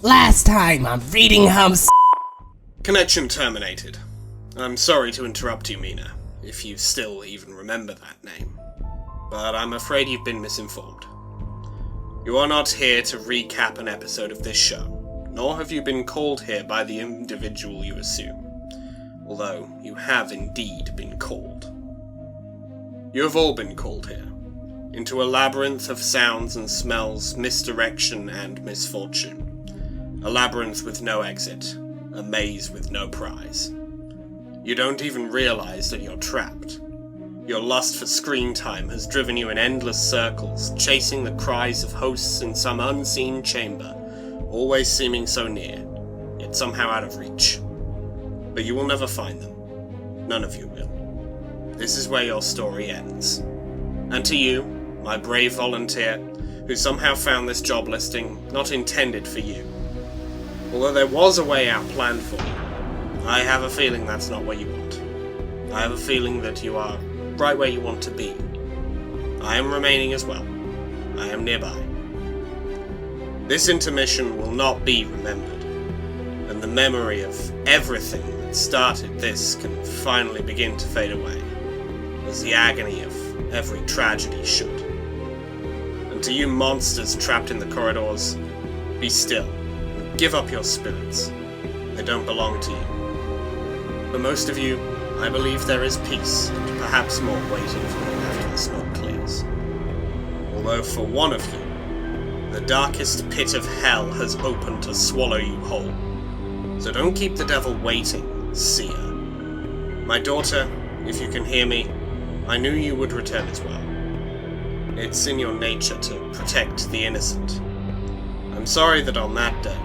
Last time on reading Homestuck. Connection terminated. I'm sorry to interrupt you, Mina, if you still even remember that name. But I'm afraid you've been misinformed. You are not here to recap an episode of this show, nor have you been called here by the individual you assume, although you have indeed been called. You have all been called here, into a labyrinth of sounds and smells, misdirection and misfortune. A labyrinth with no exit, a maze with no prize. You don't even realize that you're trapped. Your lust for screen time has driven you in endless circles, chasing the cries of hosts in some unseen chamber, always seeming so near, yet somehow out of reach. But you will never find them. None of you will. This is where your story ends. And to you, my brave volunteer, who somehow found this job listing not intended for you, although there was a way out planned for you, I have a feeling that's not what you want. I have a feeling that you are right where you want to be. I am remaining as well. I am nearby. This intermission will not be remembered, and the memory of everything that started this can finally begin to fade away, as the agony of every tragedy should. And to you monsters trapped in the corridors, be still. Give up your spirits. They don't belong to you. For most of you, I believe there is peace, and perhaps more waiting for you after the smoke clears. Although for one of you, the darkest pit of hell has opened to swallow you whole. So don't keep the devil waiting, seer. My daughter, if you can hear me, I knew you would return as well. It's in your nature to protect the innocent. I'm sorry that on that day,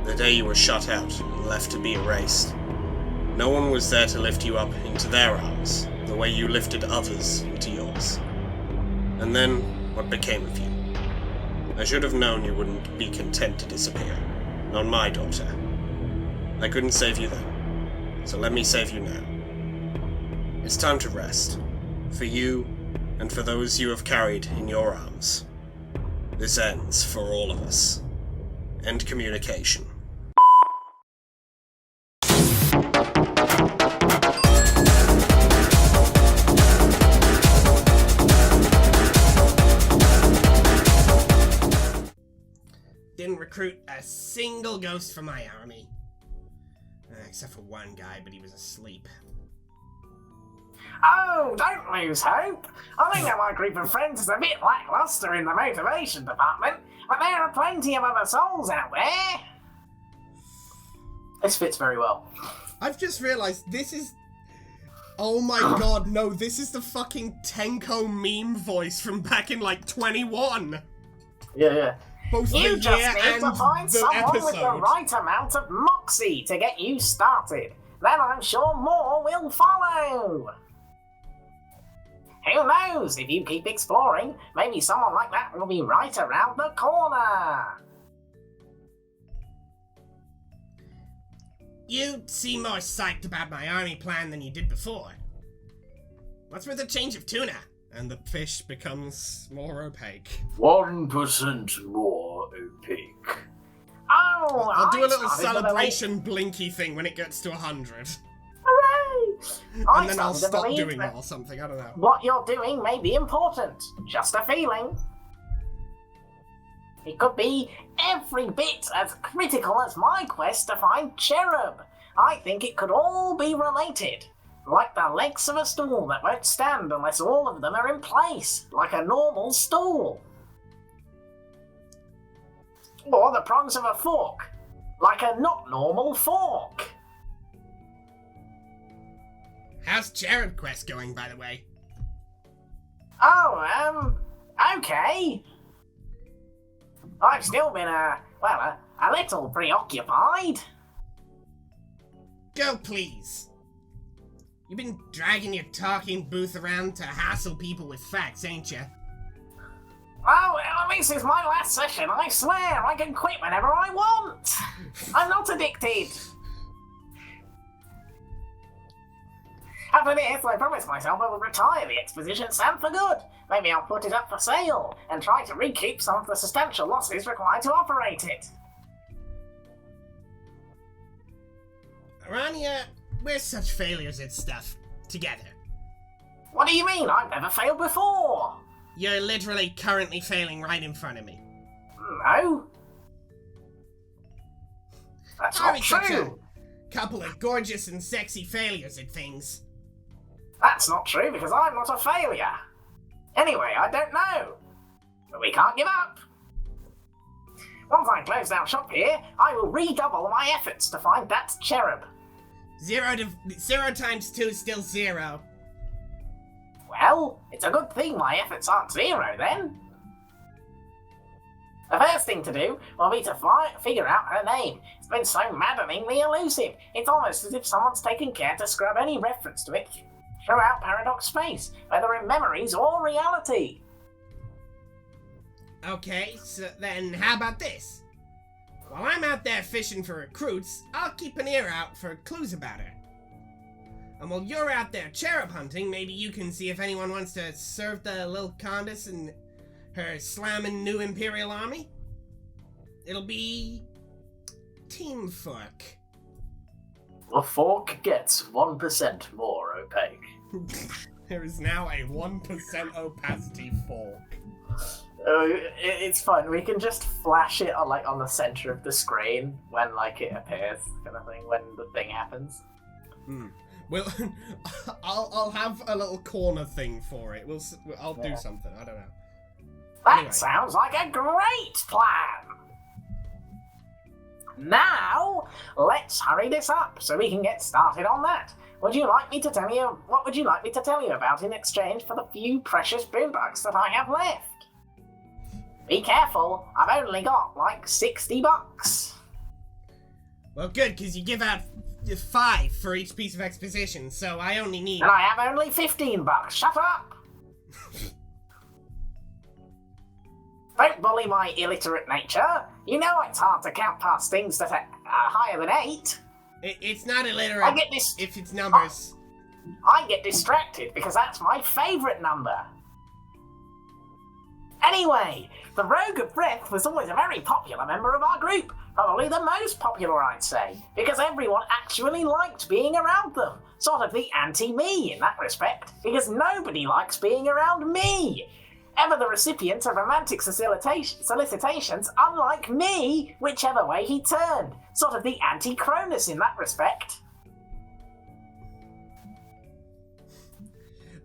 the day you were shut out and left to be erased, no one was there to lift you up into their arms, the way you lifted others into yours. And then, what became of you? I should have known you wouldn't be content to disappear. Not my daughter. I couldn't save you then, so let me save you now. It's time to rest. For you, and for those you have carried in your arms. This ends for all of us. End communication. Didn't recruit a single ghost for my army. Except for one guy, but he was asleep. Oh, don't lose hope. I think that my group of friends is a bit lackluster in the motivation department, but there are plenty of other souls out there. This fits very well. I've just realized this is... Oh my god, no, this is the fucking Tenko meme voice from back in, 21. Yeah. Both You the just year need and to find the someone episode. with the right amount of moxie to get you started. Then I'm sure more will follow. Who knows? If you keep exploring, maybe someone like that will be right around the corner. You seem more psyched about my army plan than you did before. What's with the change of tuna? And the fish becomes more opaque. 1% more opaque. Oh, I'll do a I little started to celebration blinky thing when it gets to 100. Hooray! And then I'll started to stop believe doing that it or something, I don't know. What you're doing may be important. Just a feeling. It could be every bit as critical as my quest to find Cherub. I think it could all be related. Like the legs of a stool that won't stand unless all of them are in place, like a normal stool. Or the prongs of a fork, like a not normal fork. How's Cherub Quest going, by the way? Oh, okay. I've still been, a little preoccupied. Go, please. You've been dragging your talking booth around to hassle people with facts, ain't you? Oh, well, this is my last session. I swear I can quit whenever I want. I'm not addicted. After this, I promised myself I would retire the Exposition stand for good. Maybe I'll put it up for sale and try to recoup some of the substantial losses required to operate it. Rania, we're such failures at stuff. Together. What do you mean? I've never failed before! You're literally currently failing right in front of me. No. That's not Such true! a couple of gorgeous and sexy failures at things. That's not true because I'm not a failure. Anyway, I don't know. But we can't give up. Once I close down shop here, I will redouble my efforts to find that cherub. 0 times 2 is still 0. Well, it's a good thing my efforts aren't 0 then. The first thing to do will be to figure out her name. It's been so maddeningly elusive. It's almost as if someone's taken care to scrub any reference to it throughout Paradox space, whether in memories or reality. Okay, so then how about this? While I'm out there fishing for recruits, I'll keep an ear out for clues about her. And while you're out there cherub hunting, maybe you can see if anyone wants to serve the little Condis and her slamming new Imperial army. It'll be Team Fork. The fork gets 1% more opaque. There is now a 1% opacity fork. It's fun. We can just flash it on the center of the screen when it appears, kind of thing, when the thing happens. Well, I'll have a little corner thing for it. I'll do something. I don't know. That Anyway. sounds like a great plan! Now, let's hurry this up so we can get started on that. What would you like me to tell you about in exchange for the few precious boombucks that I have left? Be careful, I've only got $60. Well, good, because you give out 5 for each piece of exposition, so I only need... And I have only $15. Shut up! Don't bully my illiterate nature. You know it's hard to count past things that are higher than 8. It's not illiterate if it's numbers. I get distracted because that's my favourite number. Anyway, the Rogue of Breath was always a very popular member of our group. Probably the most popular, I'd say, because everyone actually liked being around them. Sort of the anti-me in that respect, because nobody likes being around me. Ever the recipient of romantic solicitations, unlike me, whichever way he turned. Sort of the anti-Cronus in that respect.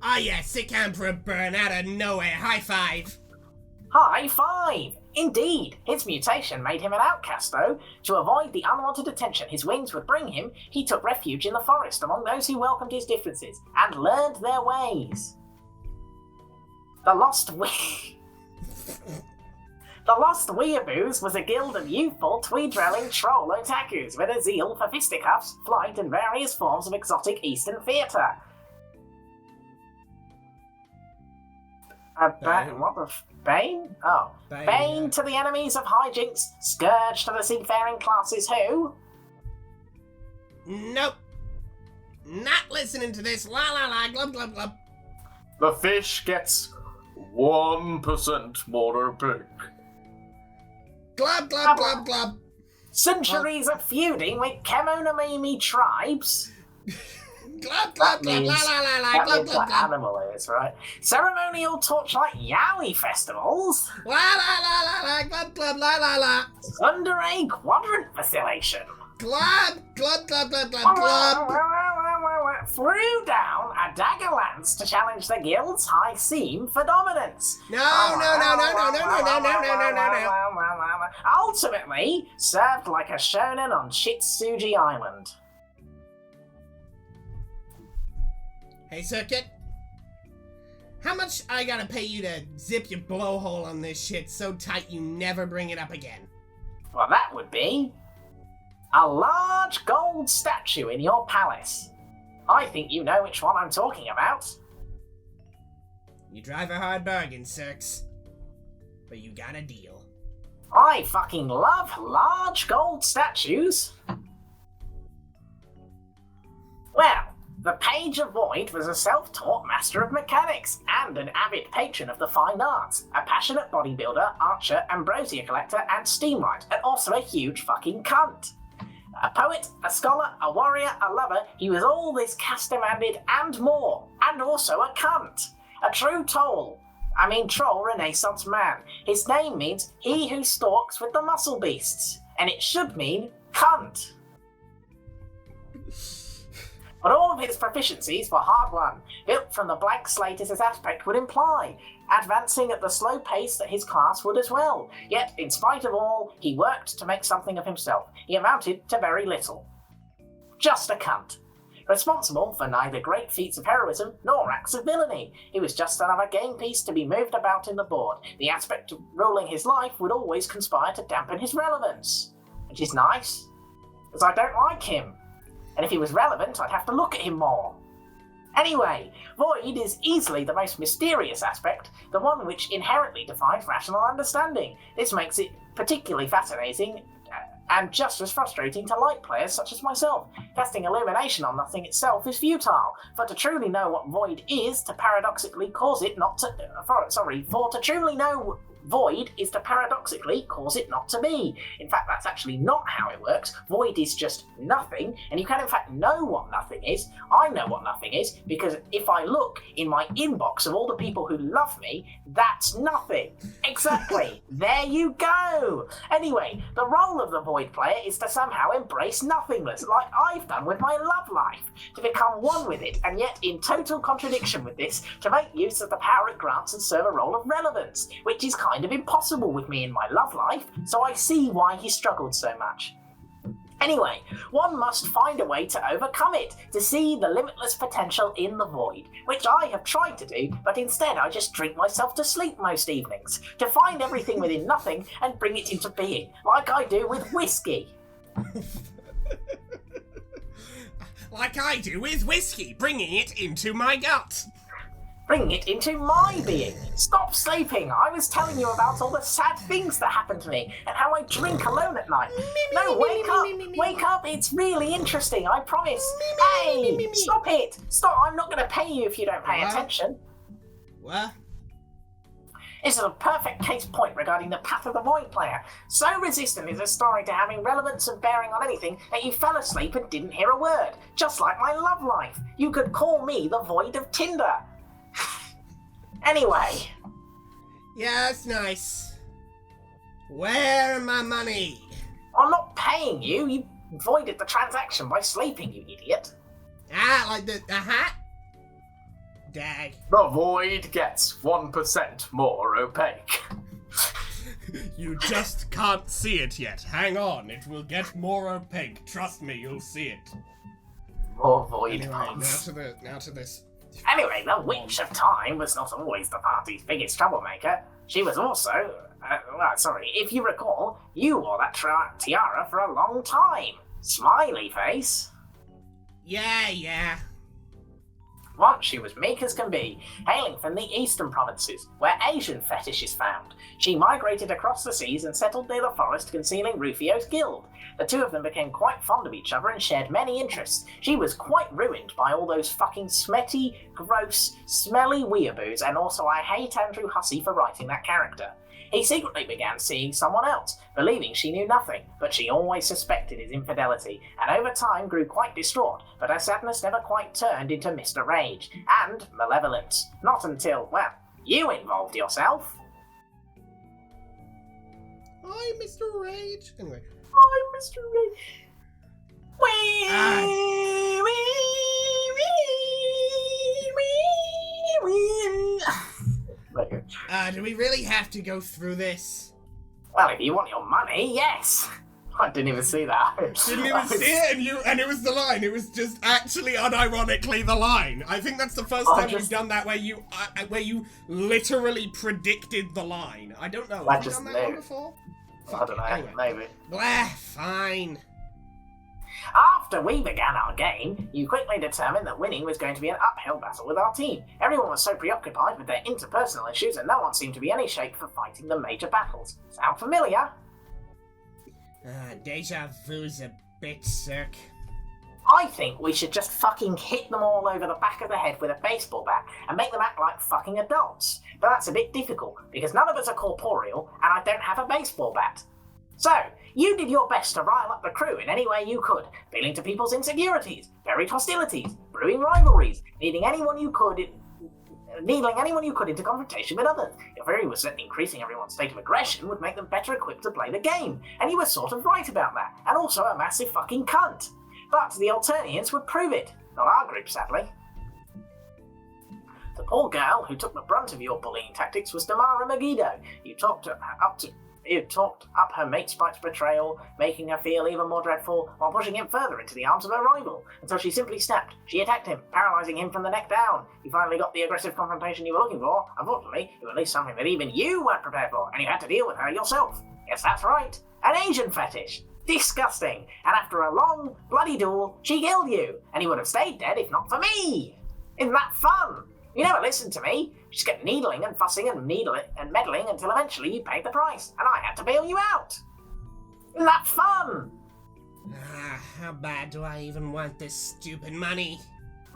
Ah yeah, sick Emperor burn out of nowhere. High 5. High 5! Indeed, his mutation made him an outcast, though. To avoid the unwanted attention his wings would bring him, he took refuge in the forest among those who welcomed his differences, and learned their ways. The Lost Weeaboos was a guild of youthful, tweed-dwelling troll otakus with a zeal for fisticuffs, flight, and various forms of exotic Eastern theatre. Bane? Oh. Bane to the enemies of hijinks, Scourge to the seafaring classes who... Nope. Not listening to this. La la la, glub glub glub. The fish gets 1% more opaque. Glub glub glub glub. Centuries of feuding with Kemonamimi tribes. Glub glub glub la la la la, glub glub glub. Animal is, right? Ceremonial torchlight Yowie festivals. La la la la la, glub glub la la la. Under a quadrant vacillation. Glub glub glub glub glub glub. Threw down a dagger lance to challenge the guild's high seam for dominance. No. Ultimately, served like a shonen on Shitsuji Island. Hey, Circuit. How much I gotta pay you to zip your blowhole on this shit so tight you never bring it up again? Well, that would be a large gold statue in your palace. I think you know which one I'm talking about. You drive a hard bargain, Cirx. But you got a deal. I fucking love large gold statues. Well, the Page of Void was a self-taught master of mechanics and an avid patron of the fine arts, a passionate bodybuilder, archer, ambrosia collector, and steamwright, and also a huge fucking cunt. A poet, a scholar, a warrior, a lover, he was all this cast-demanded and more, and also a cunt. A true troll Renaissance man. His name means he who stalks with the muscle beasts, and it should mean cunt. But all of his proficiencies were hard-won, built from the blank slate as his aspect would imply, advancing at the slow pace that his class would as well. Yet, in spite of all, he worked to make something of himself. He amounted to very little. Just a cunt. Responsible for neither great feats of heroism nor acts of villainy. He was just another game piece to be moved about in the board. The aspect of ruling his life would always conspire to dampen his relevance. Which is nice, because I don't like him. And if he was relevant, I'd have to look at him more. Anyway, Void is easily the most mysterious aspect, the one which inherently defies rational understanding. This makes it particularly fascinating and just as frustrating to light players such as myself. Casting illumination on nothing itself is futile, for to truly know what Void is, to paradoxically cause it not to... for to truly know Void is to paradoxically cause it not to be. In fact, that's actually not how it works. Void is just nothing, and you can in fact know what nothing is. I know what nothing is, because if I look in my inbox of all the people who love me, that's nothing. Exactly. There you go. Anyway, the role of the Void player is to somehow embrace nothingness, like I've done with my love life, to become one with it, and yet in total contradiction with this, to make use of the power it grants and serve a role of relevance, which is kind of impossible with me in my love life, so I see why he struggled so much. Anyway, one must find a way to overcome it, to see the limitless potential in the void, which I have tried to do, but instead I just drink myself to sleep most evenings, to find everything within nothing and bring it into being, like I do with whiskey. Like I do with whiskey, bringing it into my gut. Bring it into my being. Stop sleeping. I was telling you about all the sad things that happened to me and how I drink alone at night. No, wake up. Wake up. It's really interesting, I promise. Hey, stop it. Stop. I'm not going to pay you if you don't pay attention. What? This is a perfect case point regarding the path of the void player. So resistant is a story to having relevance and bearing on anything that you fell asleep and didn't hear a word. Just like my love life. You could call me the void of Tinder. Anyway. Yeah, that's nice. Where my money? I'm not paying you. You voided the transaction by sleeping, you idiot. Ah, like the hat? Dag. The void gets 1% more opaque. You just can't see it yet. Hang on, it will get more opaque. Trust me, you'll see it. More void Anyway, puns. now to this. Anyway, the Witch of Time was not always the party's biggest troublemaker. She was also... if you recall, you wore that tiara for a long time. Smiley face. Yeah. Once she was meek as can be, hailing from the eastern provinces, where Asian fetish is found. She migrated across the seas and settled near the forest concealing Rufio's guild. The two of them became quite fond of each other and shared many interests. She was quite ruined by all those fucking smetty, gross, smelly weeaboos, and also I hate Andrew Hussey for writing that character. He secretly began seeing someone else, believing she knew nothing, but she always suspected his infidelity, and over time grew quite distraught, but her sadness never quite turned into Mr. Rage, and malevolence. Not until, well, you involved yourself. Hi, Mr. Rage. Anyway. I'm Mr. Rage. Do we really have to go through this? Well, if you want your money, yes. I didn't even see that. Didn't even see it, and it was the line. It was just actually unironically the line. I think that's the first time you've done that where you literally predicted the line. I don't know. Have you done that one before? I don't know. Anyway. Maybe. Blah, fine. After we began our game, you quickly determined that winning was going to be an uphill battle with our team. Everyone was so preoccupied with their interpersonal issues and no one seemed to be any shape for fighting the major battles. Sound familiar? Deja vu's a bit sick. I think we should just fucking hit them all over the back of the head with a baseball bat and make them act like fucking adults. But that's a bit difficult, because none of us are corporeal and I don't have a baseball bat. So, you did your best to rile up the crew in any way you could, appealing to people's insecurities, buried hostilities, brewing rivalries, needling anyone you could into confrontation with others. Your theory was that increasing everyone's state of aggression would make them better equipped to play the game, and you were sort of right about that, and also a massive fucking cunt. But the Alternians would prove it. Not our group, sadly. The poor girl who took the brunt of your bullying tactics was Damara Megiddo. You talked up her mate Spike's betrayal, making her feel even more dreadful, while pushing him further into the arms of her rival, until she simply snapped. She attacked him, paralysing him from the neck down. You finally got the aggressive confrontation you were looking for. Unfortunately, it was at least something that even you weren't prepared for, and you had to deal with her yourself. Yes, that's right. An Asian fetish. Disgusting. And after a long, bloody duel, she killed you, and you would have stayed dead if not for me. Isn't that fun? You never listened to me. You just kept needling and fussing and meddling until eventually you paid the price, and I had to bail you out. Isn't that fun? How bad do I even want this stupid money?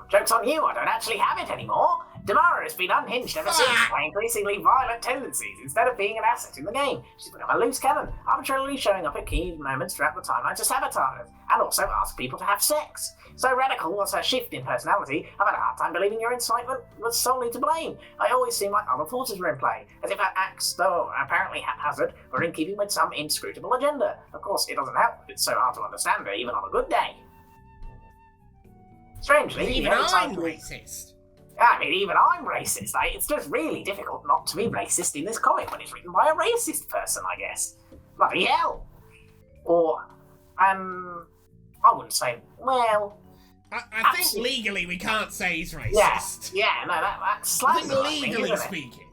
Joke's on you, I don't actually have it anymore. Damara has been unhinged ever since by increasingly violent tendencies instead of being an asset in the game. She's become a loose cannon, arbitrarily showing up at key moments throughout the timeline to sabotage us, and also ask people to have sex. So radical was her shift in personality, I've had a hard time believing your incitement was solely to blame. I always seemed like other forces were in play, as if her acts, though apparently haphazard, were in keeping with some inscrutable agenda. Of course, it doesn't help that it's so hard to understand her even on a good day. Strangely, Even I'm racist. I mean, even I'm racist. It's just really difficult not to be racist in this comic when it's written by a racist person, I guess. Bloody hell. Or, I wouldn't say, well... I think legally we can't say he's racist. Yeah, no, that's I slightly think legally speaking.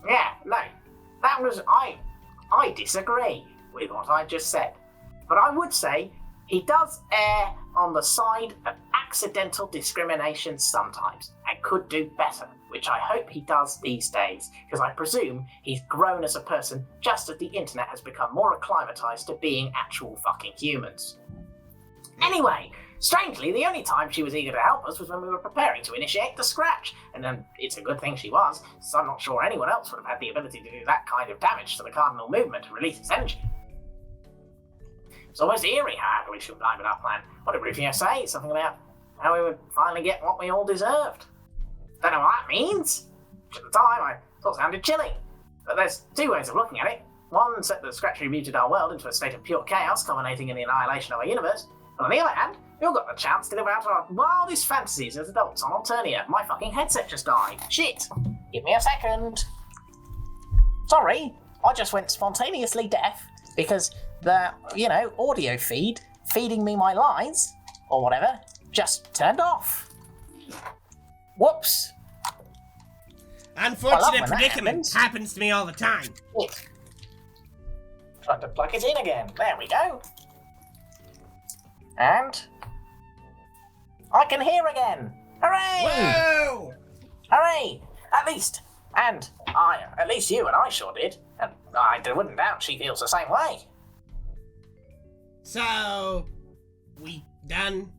Yeah, no, that was, I disagree with what I just said. But I would say he does err on the side of accidental discrimination sometimes, and could do better, which I hope he does these days, because I presume he's grown as a person just as the internet has become more acclimatized to being actual fucking humans. Anyway, strangely, the only time she was eager to help us was when we were preparing to initiate the scratch, and then it's a good thing she was, so I'm not sure anyone else would have had the ability to do that kind of damage to the Cardinal movement to release its energy. It's almost eerie how happily she replied with our plan. What did Rufio say? Something about how we would finally get what we all deserved. Don't know what that means. At the time, I thought it sounded chilling. But there's two ways of looking at it. One set the scratch remuted our world into a state of pure chaos, culminating in the annihilation of our universe. But on the other hand, we all got the chance to live out our wildest fantasies as adults on Alternia. My fucking headset just died. Shit. Give me a second. Sorry, I just went spontaneously deaf because the, audio feed feeding me my lines, or whatever, just turned off. Whoops. Unfortunate predicament. Happens to me all the time. Shit. Trying to plug it in again. There we go. And I can hear again. Hooray! Whoa! Hooray! At least you and I sure did. And I wouldn't doubt she feels the same way. So, we done?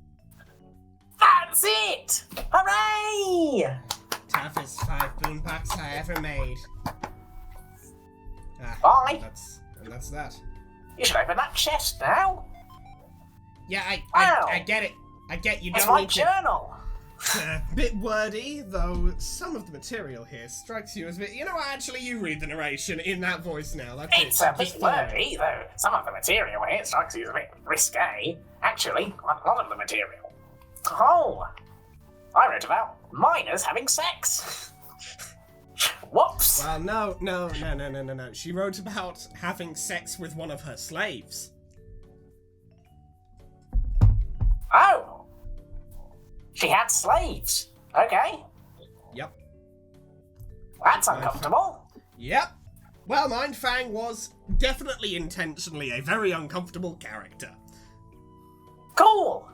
That's it! Hooray! Toughest 5 boombox I ever made. Bye. That's that. You should open that chest now. Yeah, Wow. I get it. I get you It's don't my need journal. to... bit wordy, though some of the material here strikes you as a bit... actually, you read the narration in that voice now. That's It's a bit wordy, though. Some of the material here strikes you as a bit risque. Actually, a lot of the material. Oh, I wrote about minors having sex. Whoops. Well, no. She wrote about having sex with one of her slaves. Oh. She had slaves. Okay. Yep. That's uncomfortable. Yep. Well, Mindfang was definitely intentionally a very uncomfortable character. Cool.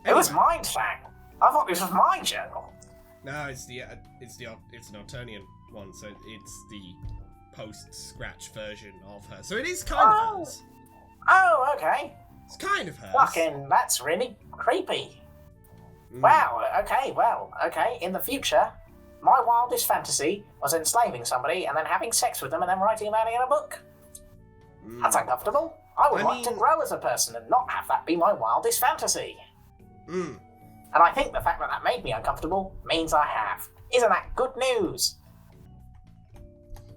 It was Anyway. Mindfang. I thought this was my journal. No, it's an Alternian one, so it's the post-scratch version of her. So it is kind of hers. Oh, okay. It's kind of hers. Fucking, that's really creepy. Wow, okay. In the future, my wildest fantasy was enslaving somebody and then having sex with them and then writing about it in a book. That's uncomfortable. I would like to grow as a person and not have that be my wildest fantasy. Hmm. And I think the fact that that made me uncomfortable means I have. Isn't that good news?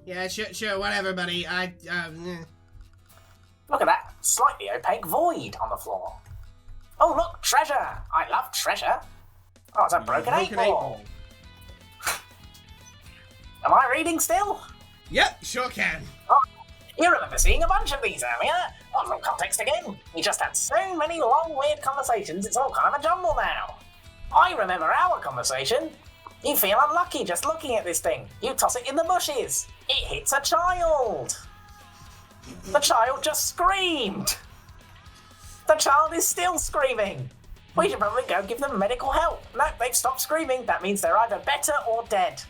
Yeah, sure, whatever, buddy. Look at that slightly opaque void on the floor. Oh, look, treasure! I love treasure. Oh, it's a broken 8-ball. Am I reading still? Yep, sure can. Oh, you remember seeing a bunch of these earlier? Oh, from context again. We just had so many long, weird conversations, it's all kind of a jumble now. I remember our conversation. You feel unlucky just looking at this thing. You toss it in the bushes. It hits a child. The child just screamed. The child is still screaming. We should probably go give them medical help. No, they've stopped screaming. That means they're either better or dead.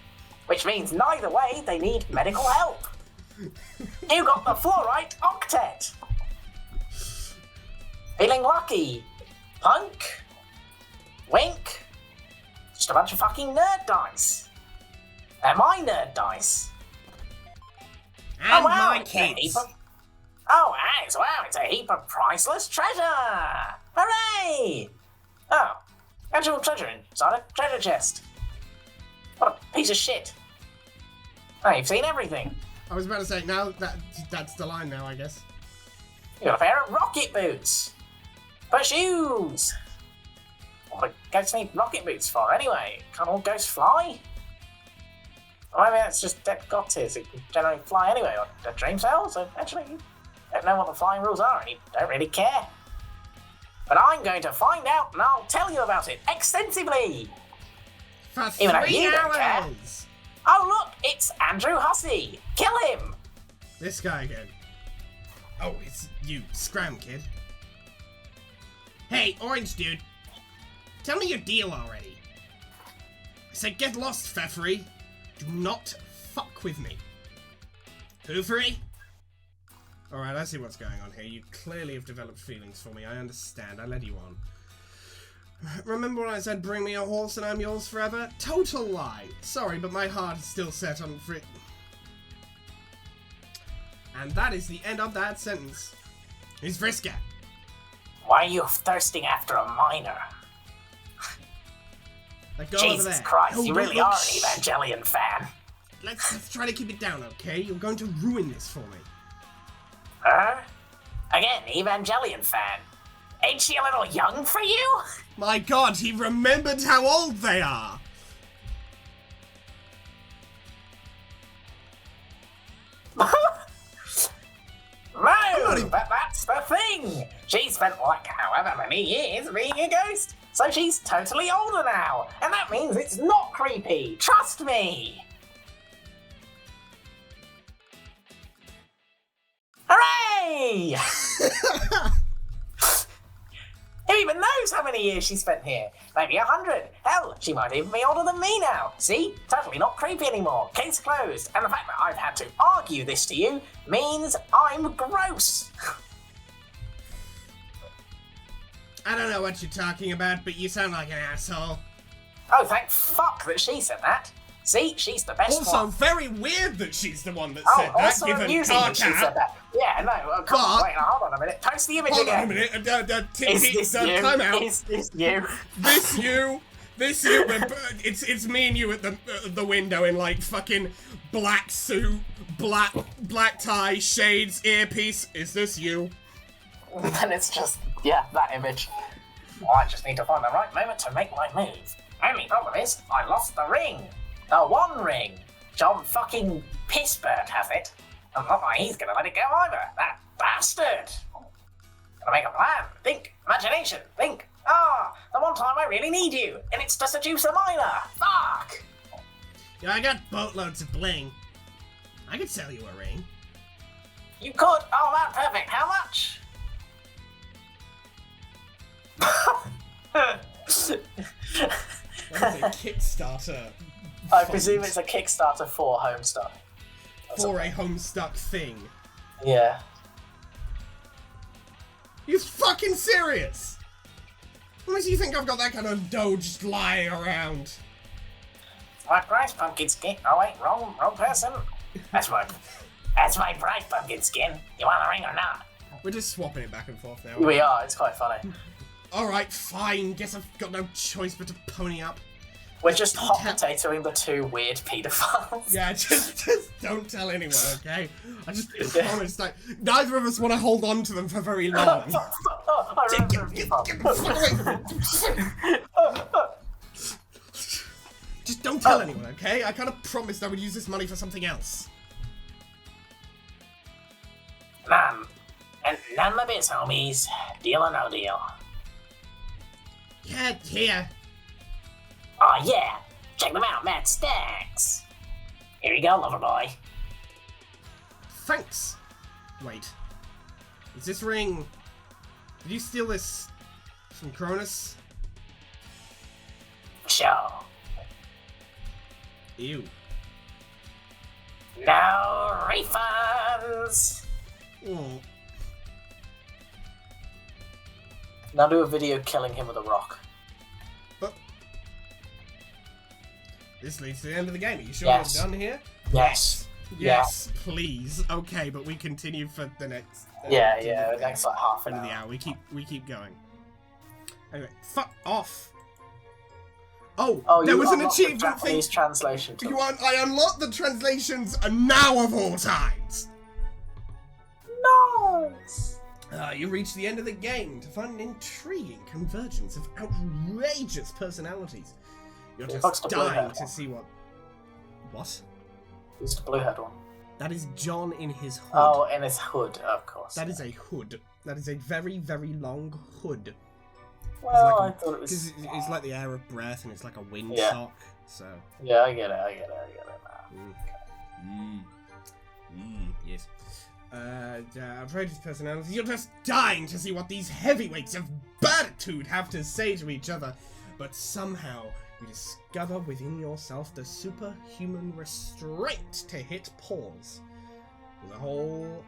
Which means neither way they need medical help. You got the fluorite octet. Feeling lucky. Punk. Wink. Just a bunch of fucking nerd dice. They're my nerd dice. And my kids. Oh, it's a heap of priceless treasure! Hooray! Oh, actual treasure inside a treasure chest. What a piece of shit. Oh, you've seen everything. I was about to say, now that's the line now, I guess. You got a pair of rocket boots. For shoes. What do ghosts need rocket boots for, anyway? Can't all ghosts fly? Or maybe that's just dead gods who can generally fly anyway, or a dream cell, so actually you don't know what the flying rules are and you don't really care. But I'm going to find out and I'll tell you about it extensively! For Even though 3 you don't care. hours! Oh look, it's Andrew Hussey! Kill him! This guy again. Oh, it's you, Scram Kid. Hey, Orange Dude. Tell me your deal already. I said get lost, Pfeffery. Do not fuck with me. Hoovery? Alright, I see what's going on here. You clearly have developed feelings for me. I understand. I led you on. Remember when I said bring me a horse and I'm yours forever? Total lie. Sorry, but my heart is still set on free. And that is the end of that sentence. Who's Vriska? Why are you thirsting after a minor? Like, go over there. Jesus Christ, Oh, you really are an Evangelion fan. Let's try to keep it down, okay? You're going to ruin this for me. Again, Evangelion fan. Ain't she a little young for you? My god, he remembered how old they are! No, but that's the thing. She spent like however many years being a ghost, so she's totally older now, and that means it's not creepy. Trust me. Hooray! Who even knows how many years she spent here? Maybe 100. Hell, she might even be older than me now. See? Totally not creepy anymore. Case closed. And the fact that I've had to argue this to you means I'm gross. I don't know what you're talking about, but you sound like an asshole. Oh, thank fuck that she said that. See, she's the best Also, one. very weird that she's the one that Oh, said that, also given amusing that she said that. Yeah, no, come on, But- wait, now, hold on a minute. Post the image Hold again. on a minute, Is this you? time out. Is this you? This you, but it's me and you at the window in like fucking black suit, black tie, shades, earpiece. Is this you? And it's just, yeah, that image. Well, I just need to find the right moment to make my move. Only problem is, I lost the ring. The one ring. John fucking Pissbird has it. And not like he's gonna let it go either. That bastard. Gotta make a plan. Think. Imagination. Think. The one time I really need you. And it's to seduce a minor. Fuck. Yeah, I got boatloads of bling. I could sell you a ring. You could. Oh, man, perfect. How much? That was a Kickstarter. I presume it's a Kickstarter for Homestuck. For a Homestuck thing. Yeah. You fucking serious? Unless you think I've got that kind of dough just lying around. My price, pumpkin skin. Oh wait, wrong person. That's right. That's my prize, pumpkin skin. You want a ring or not? We're just swapping it back and forth now. We are. It's quite funny. Alright, fine. Guess I've got no choice but to pony up. We're just hot potatoing the two weird paedophiles. Yeah, just don't tell anyone, okay? I just promised, like, neither of us want to hold on to them for very long. I remember Get the fuck away from me. Just don't tell anyone, okay? I kind of promised I would use this money for something else. And none of it's homies. Deal or no deal? Yeah, here. Oh yeah! Check them out, Matt Stacks! Here you go, lover boy. Thanks. Wait. Is this ring... Did you steal this from Cronus? Sure. Ew. No refunds! Oh. Now do a video killing him with a rock. But... This leads to the end of the game. Are you sure Yes. we're done here? Yes. Yes, please. Okay, but we continue for the next... Yeah, to yeah, the next like half an end of the hour. hour. We keep going. Anyway, fuck off. Oh, there was an achievement thing. Japanese translation. I unlocked the translations now of all times. Nice. You reach the end of the game to find an intriguing convergence of outrageous personalities. You're Fuck's just the blue dying haired to one? see what. What? Who's the blue-haired one? That is John in his hood. Oh, in his hood, of course. That is a hood. That is a very, very long hood. Well, like I thought it was. Because it's like the air of breath and it's like a windsock. Yeah. So. Yeah, I get it now. Yes. Outrageous personalities. You're just dying to see what these heavyweights of Batitude have to say to each other. But somehow, you discover within yourself the superhuman restraint to hit pause. There's a whole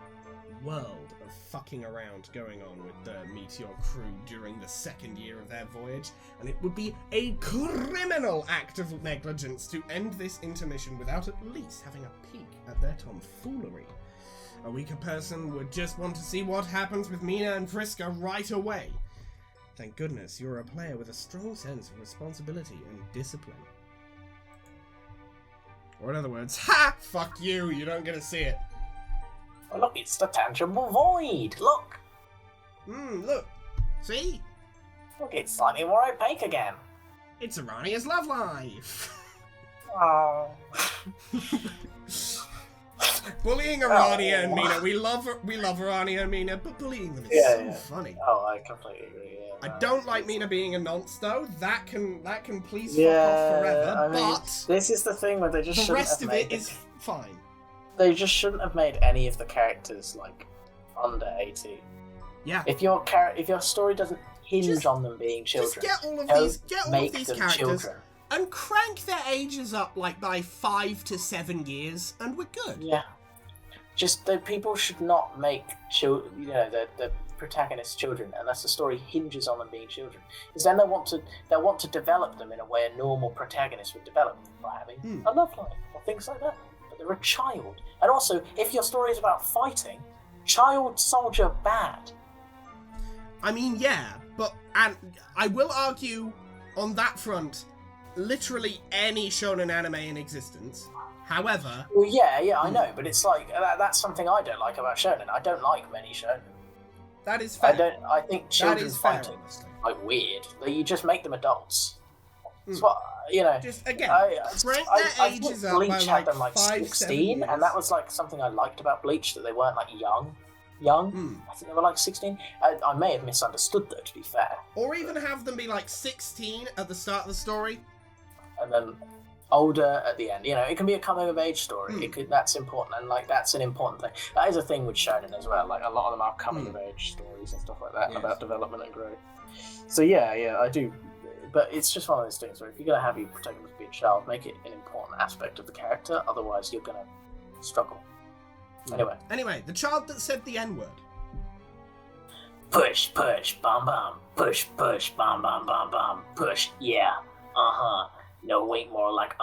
world of fucking around going on with the Meteor crew during the second year of their voyage, and it would be a criminal act of negligence to end this intermission without at least having a peek at their tomfoolery. A weaker person would just want to see what happens with Mina and Friska right away. Thank goodness you're a player with a strong sense of responsibility and discipline. Or in other words, ha! Fuck you, you don't get to see it. Oh, look, it's the tangible void. Look, Look. See? look, it's slightly more opaque again. It's Arania's love life. Oh. Bullying Arania and Mina. We love Arania and Mina, but bullying them is Yeah. funny. Oh, I completely agree. Yeah, I don't like Mina being a nonce though. That can please Yeah, fuck off forever. I mean, but this is the thing where they just the shouldn't rest have of made it is fine. They just shouldn't have made any of the characters like under 18. Yeah. If your story doesn't hinge Just- on them being children, Just get all of don't these them characters children. and crank their ages up like by 5 to 7 years, and we're good. Yeah. Just the people should not make children, the protagonist's children, unless the story hinges on them being children. Because then they'll want to develop them in a way a normal protagonist would develop them by having a love life or things like that. But they're a child, and also if your story is about fighting, child soldier bad. I mean, yeah, and I will argue on that front, literally any shonen anime in existence. However, Well, yeah, I know, but it's like that's something I don't like about shonen. I don't like many shonen. that is fair. I think That children is fair, fighting honestly. like weird. Like, you just make them adults. It's what Just again, crank I their think ages up by Bleach like had them like 5, 16, 7 and that was like something I liked about Bleach, that they weren't like young. I think they were like 16. I may have misunderstood though, to be fair. Or even have them be like 16 at the start of the story. And then older at the end. It can be a coming of age story. That's important, and like that's an important thing. That is a thing with shonen as well. Like a lot of them are coming of age stories and stuff like that, and about development and growth. So yeah, I do. But it's just one of those things where if you're gonna have your protagonist be a child, make it an important aspect of the character. Otherwise, you're gonna struggle. Anyway, the child that said the N-word. Push, push, bum bum. Push, push, bum bum bum bum. Push, yeah. No, wait, more like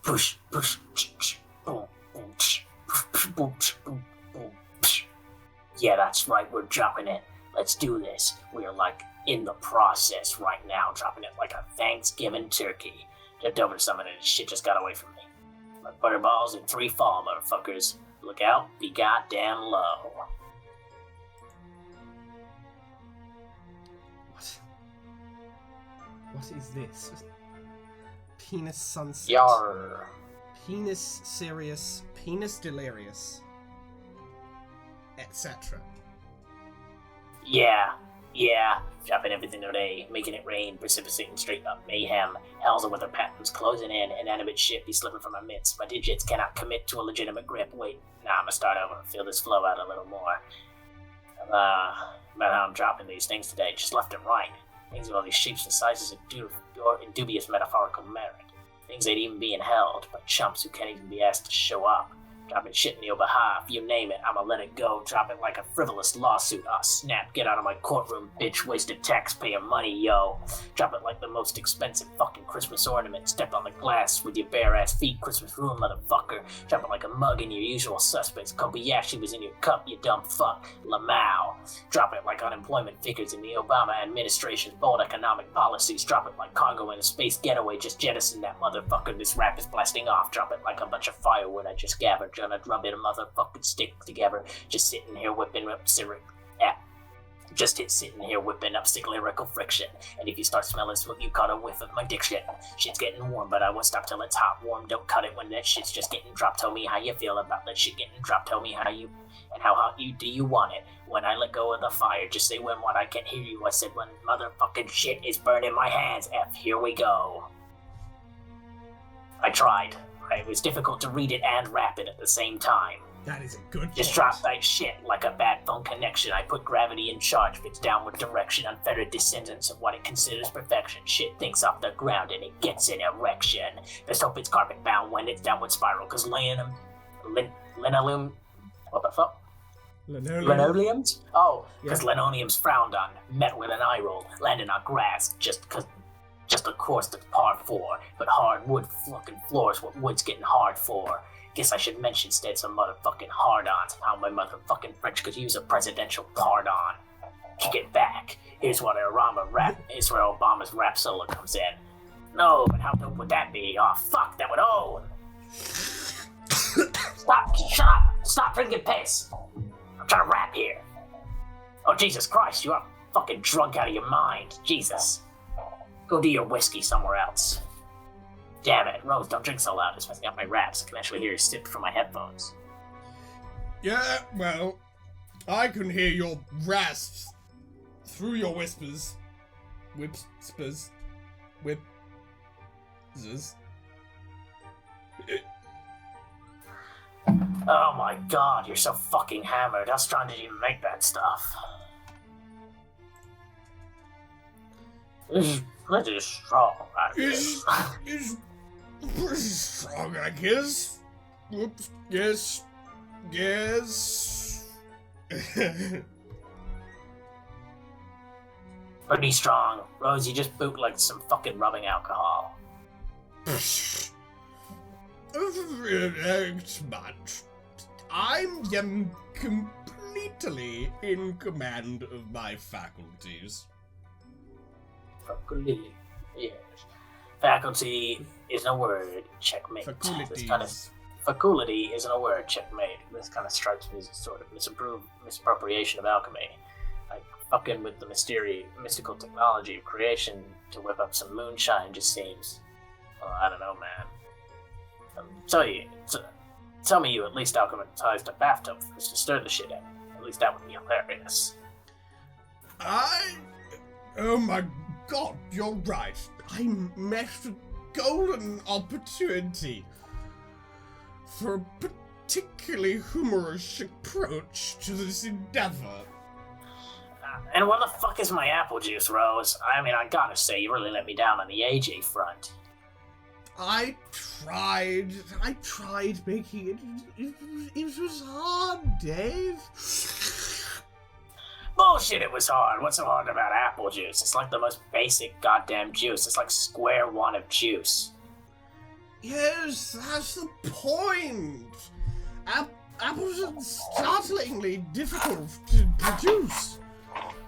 push, push, boom, boom, Yeah, that's right, we're dropping it. Let's do this. We're like in the process right now, dropping it like a Thanksgiving turkey. Just over some of this shit just got away from me. My butterballs in 3 fall, motherfuckers. Look out, be goddamn low. What is this? Penis sunset. Yarr. Penis serious. Penis delirious. Etc. Yeah. Dropping everything today, making it rain, precipitating straight up mayhem. Hell's a weather patterns closing in, inanimate shit be slipping from my midst. My digits cannot commit to a legitimate grip. Wait, I'm gonna start over. Feel this flow out a little more. About how I'm dropping these things today, just left and right. Things of all these shapes and sizes in dubious metaphorical merit. Things ain't even being held by chumps who can't even be asked to show up. Dropping shit in your behalf, you name it, I'ma let it go. Drop it like a frivolous lawsuit. Snap, get out of my courtroom, bitch. Wasted taxpayer money, yo. Drop it like the most expensive fucking Christmas ornament. Step on the glass with your bare ass feet, Christmas room, motherfucker. Drop it like a mug in your usual suspects. Kobayashi was in your cup, you dumb fuck. Lamau. Drop it like unemployment figures in the Obama administration's bold economic policies. Drop it like cargo in a space getaway. Just jettison that motherfucker. This rap is blasting off. Drop it like a bunch of firewood I just gathered. Gonna rub it a motherfucking stick together. Just sitting here whipping up sick lyrical friction. And if you start smelling smoke, you caught a whiff of my diction. Shit's getting warm, but I won't stop till it's hot. Warm, don't cut it when that shit's just getting dropped. Tell me how you feel about that shit getting dropped. Tell me how hot do you want it. When I let go of the fire, just say when what I can't hear you. I said when motherfucking shit is burning my hands. Here we go. I tried. It was difficult to read it and rap it at the same time. That is a good Just point. drop that shit like a bad phone connection. I put gravity in charge of its downward direction, unfettered descendants of what it considers perfection. Shit thinks off the ground and it gets an erection. Let's hope it's carpet bound when it's downward spiral, cause linoleum, what the fuck? Linoleums? Oh, because linoleum's frowned on, met with an eye roll, landing on grass, just a course that's par 4, but hardwood fucking floors what wood's getting hard for. Guess I should mention instead some motherfucking hard-ons, how my motherfucking French could use a presidential pardon. Kick it back. Here's where Obama's rap solo comes in. No, but how dope would that be? Oh fuck, that would Shut up! Stop drinking piss! I'm trying to rap here. Oh Jesus Christ, you are fucking drunk out of your mind. Jesus. Go do your whiskey somewhere else. Damn it, Rose, don't drink so loud. It's messing up my raps. I can actually hear you sip from my headphones. Yeah, well, I can hear your rasps through your whispers. Whispers. Oh my god, you're so fucking hammered. How strong did you make that stuff? It's pretty strong, I guess. Is pretty strong, I guess. Whoops. Yes. Pretty strong. Rose, you just bootlegged some fucking rubbing alcohol. But I am completely in command of my faculties. Faculty. Yes. Faculty isn't a word. Checkmate. Faculty isn't a word. Checkmate. This kind of strikes me as a sort of misappropriation of alchemy. Like fucking with the mystical technology of creation to whip up some moonshine just seems... Well, I don't know, man. Tell me you at least alchematized a bathtub first to stir the shit in. At least that would be hilarious. Oh my god, you're right. I missed a golden opportunity for a particularly humorous approach to this endeavor. And what the fuck is my apple juice, Rose? I mean, I gotta say, you really let me down on the AJ front. I tried making it. It was hard, Dave. Bullshit, it was hard. What's so hard about apple juice? It's like the most basic goddamn juice. It's like square one of juice. Yes, that's the point. apples are startlingly difficult to produce.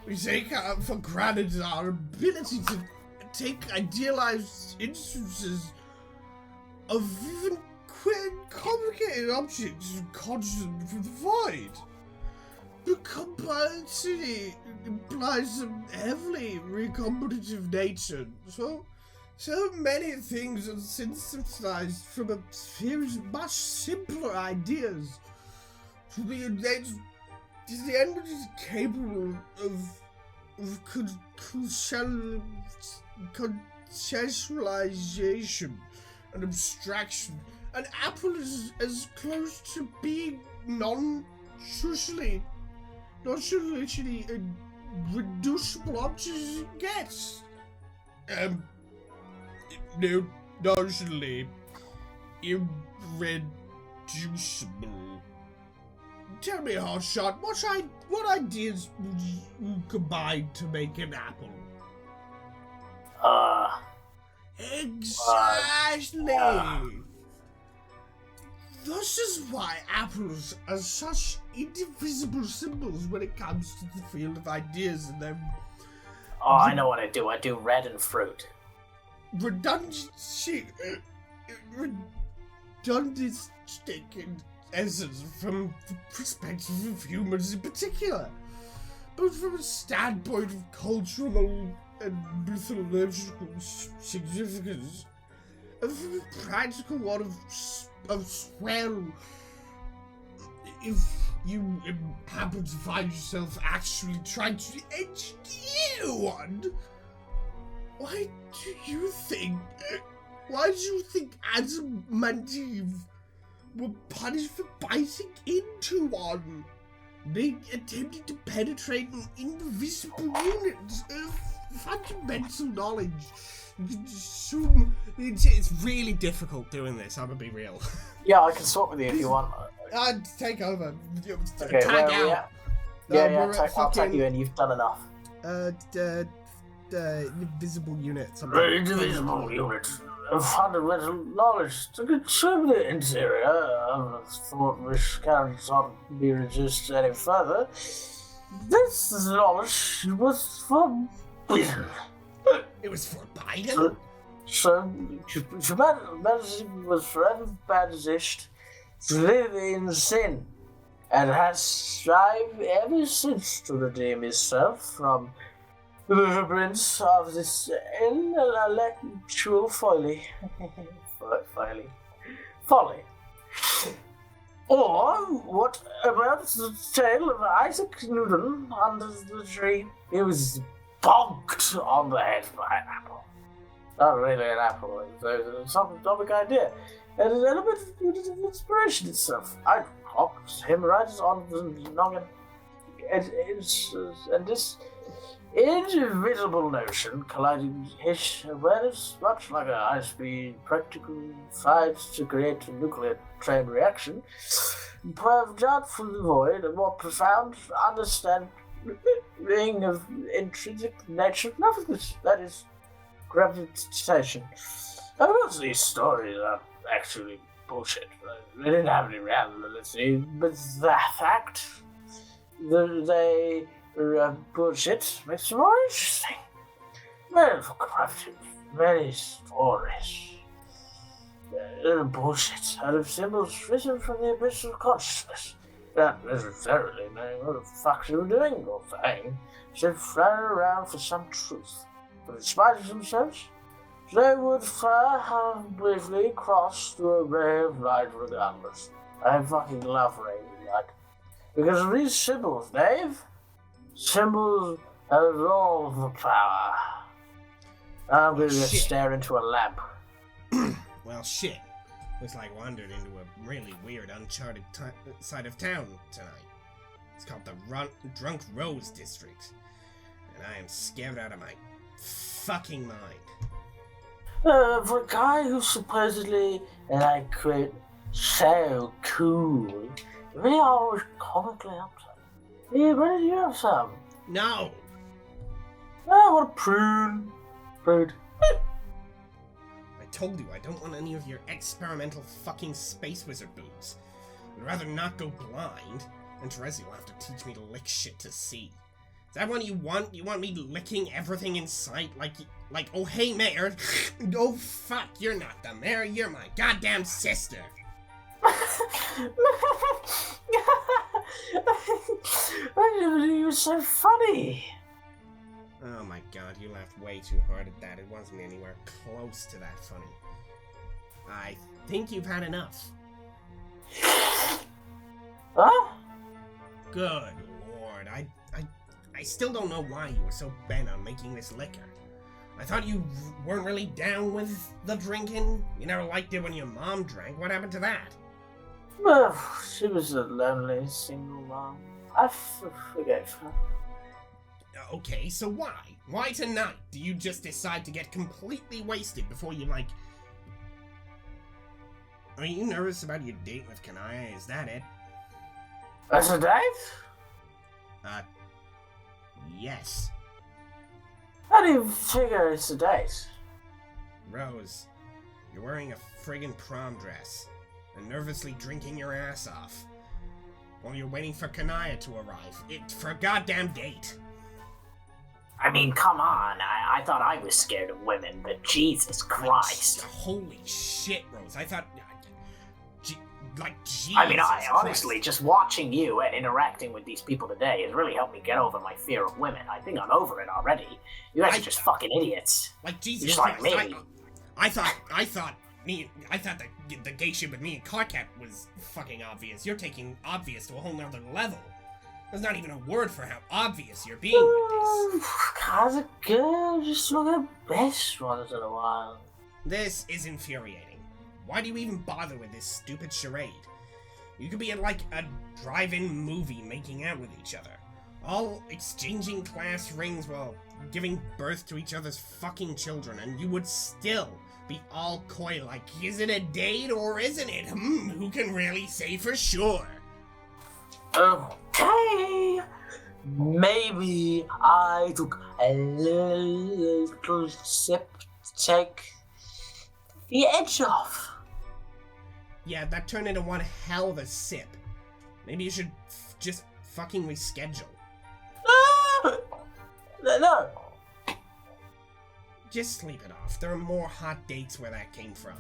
We take for granted our ability to take idealized instances of even complicated objects and conjure them from the void. The complexity implies a heavily recombinative nature, so many things are synthesized from a series of much simpler ideas to be innate. The end is capable of conceptualization and abstraction. An apple is as close to being non-socially a reducible object as it gets. No, notionally irreducible. Tell me, Hotshot, what ideas would you combine to make an apple? Exactly! This is why apples are such indivisible symbols when it comes to the field of ideas and their... Oh, I know what I do. I do red and fruit. Redundancy in essence from the perspective of humans in particular, both from a standpoint of cultural and mythological significance, and from a practical one of well, if you happen to find yourself actually trying to engineer one, why do you think Adam and Eve were punished for biting into one? They attempted to penetrate an invisible unit of fundamental knowledge. You can assume it's really difficult doing this, I'm gonna be real. Yeah, I can swap with you if you want. Take over. Okay, tag where are we out. at? I'll tag you in, you've done enough. Invisible unit. Indivisible unit of fundamental knowledge to consume the interior. I thought this cannot be resisted any further. This knowledge was forbidden. It was forbidden? So humanity was forever banished to live in sin, and has strived ever since to redeem itself from the labyrinth of this intellectual folly. Folly. Or what about the tale of Isaac Newton under the tree? He was bonked on the head by an apple. Not really an apple, it's some atomic idea. And an element of inspiration itself. I cocked him right on the noggin. And this indivisible notion colliding his awareness, much like a high-speed practical fight to create a nuclear chain reaction, proved out from the void a more profound understanding of intrinsic nature of nothingness, that is, gravitation. Of course, these stories are actually bullshit. They didn't have any reality, but the fact that they bullshit makes it more interesting. Many corrupted, many stories. Bullshit out of symbols written from the abyss of consciousness. Not necessarily knowing what the fuck you were doing or saying, so flying around for some truth. But in spite of themselves, they would have briefly crossed through a ray of light regardless. I fucking love rays of light. Because of these symbols, Dave. Symbols have all the power. I'm going to stare into a lamp. Well, shit. Looks like I wandered into a really weird, uncharted side of town tonight. It's called the Drunk Rose District. And I am scared out of my fucking mind. For a guy who's supposedly, and I quote, so cool, they are always comically upset. Yeah, where did you have some? No! Oh, what a prune. Prude. I told you I don't want any of your experimental fucking space wizard boobs. I'd rather not go blind. And Teresa will have to teach me to lick shit to see. Is that what you want? You want me licking everything in sight? Like, oh hey mayor. Oh fuck, you're not the mayor, you're my goddamn sister. You're so funny. Oh my god, you laughed way too hard at that. It wasn't anywhere close to that funny. I think you've had enough. Huh? Good lord, I still don't know why you were so bent on making this liquor. I thought you weren't really down with the drinking. You never liked it when your mom drank. What happened to that? Well, she was a lonely single mom. I forgave her. Okay, so why? Why tonight? Do you just decide to get completely wasted before you, like... Are you nervous about your date with Kanaya? Is that it? That's a date? Yes. How do you figure it's a date? Rose, you're wearing a friggin' prom dress and nervously drinking your ass off while you're waiting for Kanaya to arrive. It's for a goddamn date. I mean, come on. I thought I was scared of women, but Jesus Christ. Holy shit, Rose. I thought... Jesus I mean, honestly, Christ. just watching you and interacting with these people today has really helped me get over my fear of women. I think I'm over it already. You guys are just fucking idiots. Like, Jesus Just like Christ. me. I thought the gay shit with me and Carcat was fucking obvious. You're taking obvious to a whole nother level. There's not even a word for how obvious you're being with this. How's it good? Just look at best once in a while. This is infuriating. Why do you even bother with this stupid charade? You could be at like a drive-in movie making out with each other. All exchanging class rings while giving birth to each other's fucking children, and you would still be all coy like, is it a date or isn't it? Who can really say for sure? Okay. Maybe I took a little sip to take the edge off. Yeah, that turned into one hell of a sip. Maybe you should just fucking reschedule. No. Just sleep it off. There are more hot dates where that came from.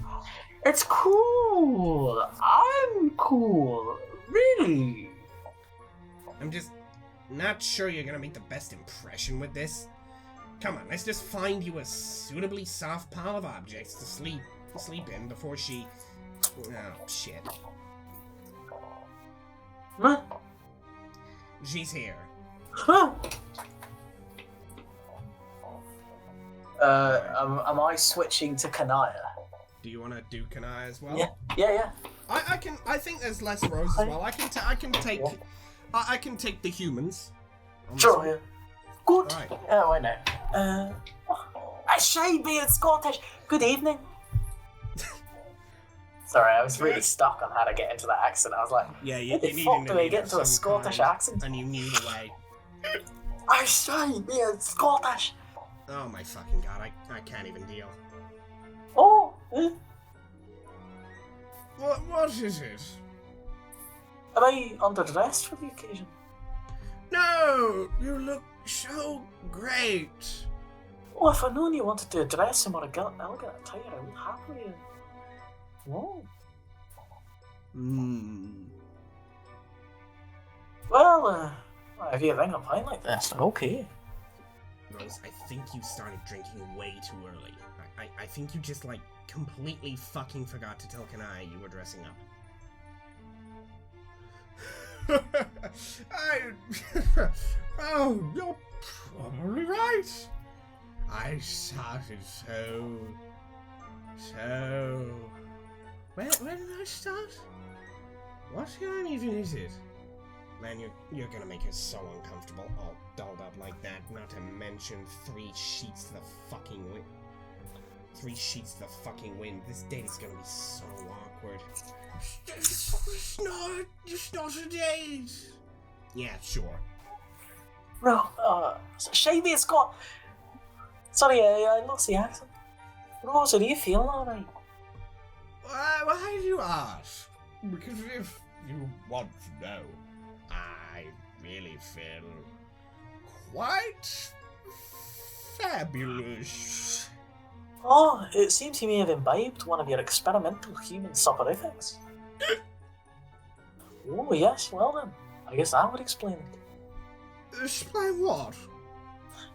It's cool. I'm cool. Really. I'm just not sure you're gonna make the best impression with this. Come on, let's just find you a suitably soft pile of objects to sleep in before she... Oh, shit. Huh? She's here. Huh? Am I switching to Kanaya? Do you want to do Kanai as well? Yeah. I think there's less Rose as well. I can take the humans. Sure. Yeah. Good. Right. Oh, I know. I should be in Scottish. Good evening. Sorry, I was really stuck on how to get into that accent. I was like, Yeah, how the fuck do I get into a Scottish accent? And you knew the way. I should be in Scottish. Oh my fucking god, I can't even deal. Oh. What is it? Am I underdressed for the occasion? No! You look so great! Oh, if I'd known you wanted to address him on a elegant attire, I would happily... Whoa. Well, if you think I'm fine like this, then okay. Rose, I think you started drinking way too early. I think you just, like, completely fucking forgot to tell Kanai you were dressing up. Oh, you're probably right. I started so... Where did I start? What time even is it? Man, you're gonna make us so uncomfortable, all dolled up like that, not to mention 3 sheets to the fucking wind. 3 sheets to the fucking wind. This date is gonna be so awkward. It's not a date. Yeah, sure. Bro, Shavy has got... Sorry, I lost the accent. Rose, are you feeling alright? Why do you ask? Because if you want to know, I really feel quite fabulous. Oh, it seems you may have imbibed one of your experimental human soporifics. Oh, yes, well then. I guess that would explain it. Explain what?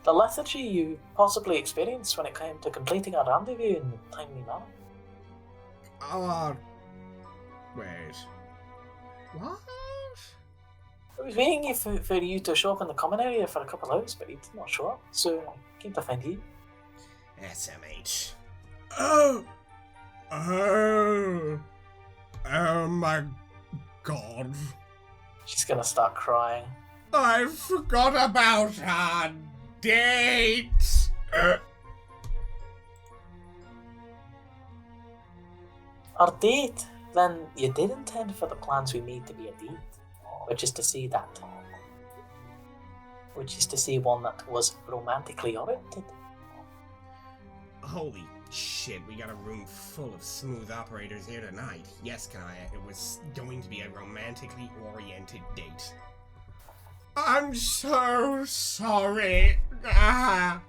The lethargy you possibly experienced when it came to completing our rendezvous in a timely manner. Wait. What? I was waiting for you to show up in the common area for a couple of hours, but you did not show up, so I came to find you. SMH. Oh my god. She's gonna start crying. I forgot about our date. Our date? Then you did intend for the plans we made to be a date, which is to say one that was romantically oriented. Holy shit, we got a room full of smooth operators here tonight. Yes, Kaya, it was going to be a romantically oriented date. I'm so sorry. But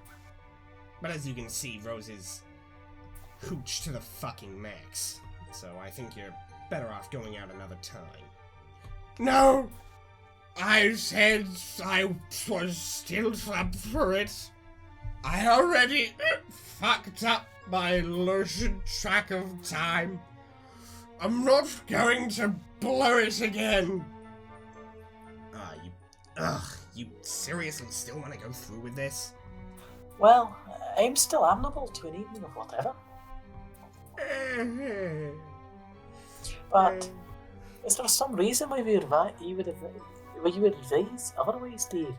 as you can see, Rose is hooch to the fucking max. So I think you're better off going out another time. No! I said I was still up for it. I already fucked up my lucid track of time. I'm not going to blow it again. You seriously still want to go through with this? Well, I'm still amenable to an evening of whatever. But is there some reason why you would advise otherwise, Dave?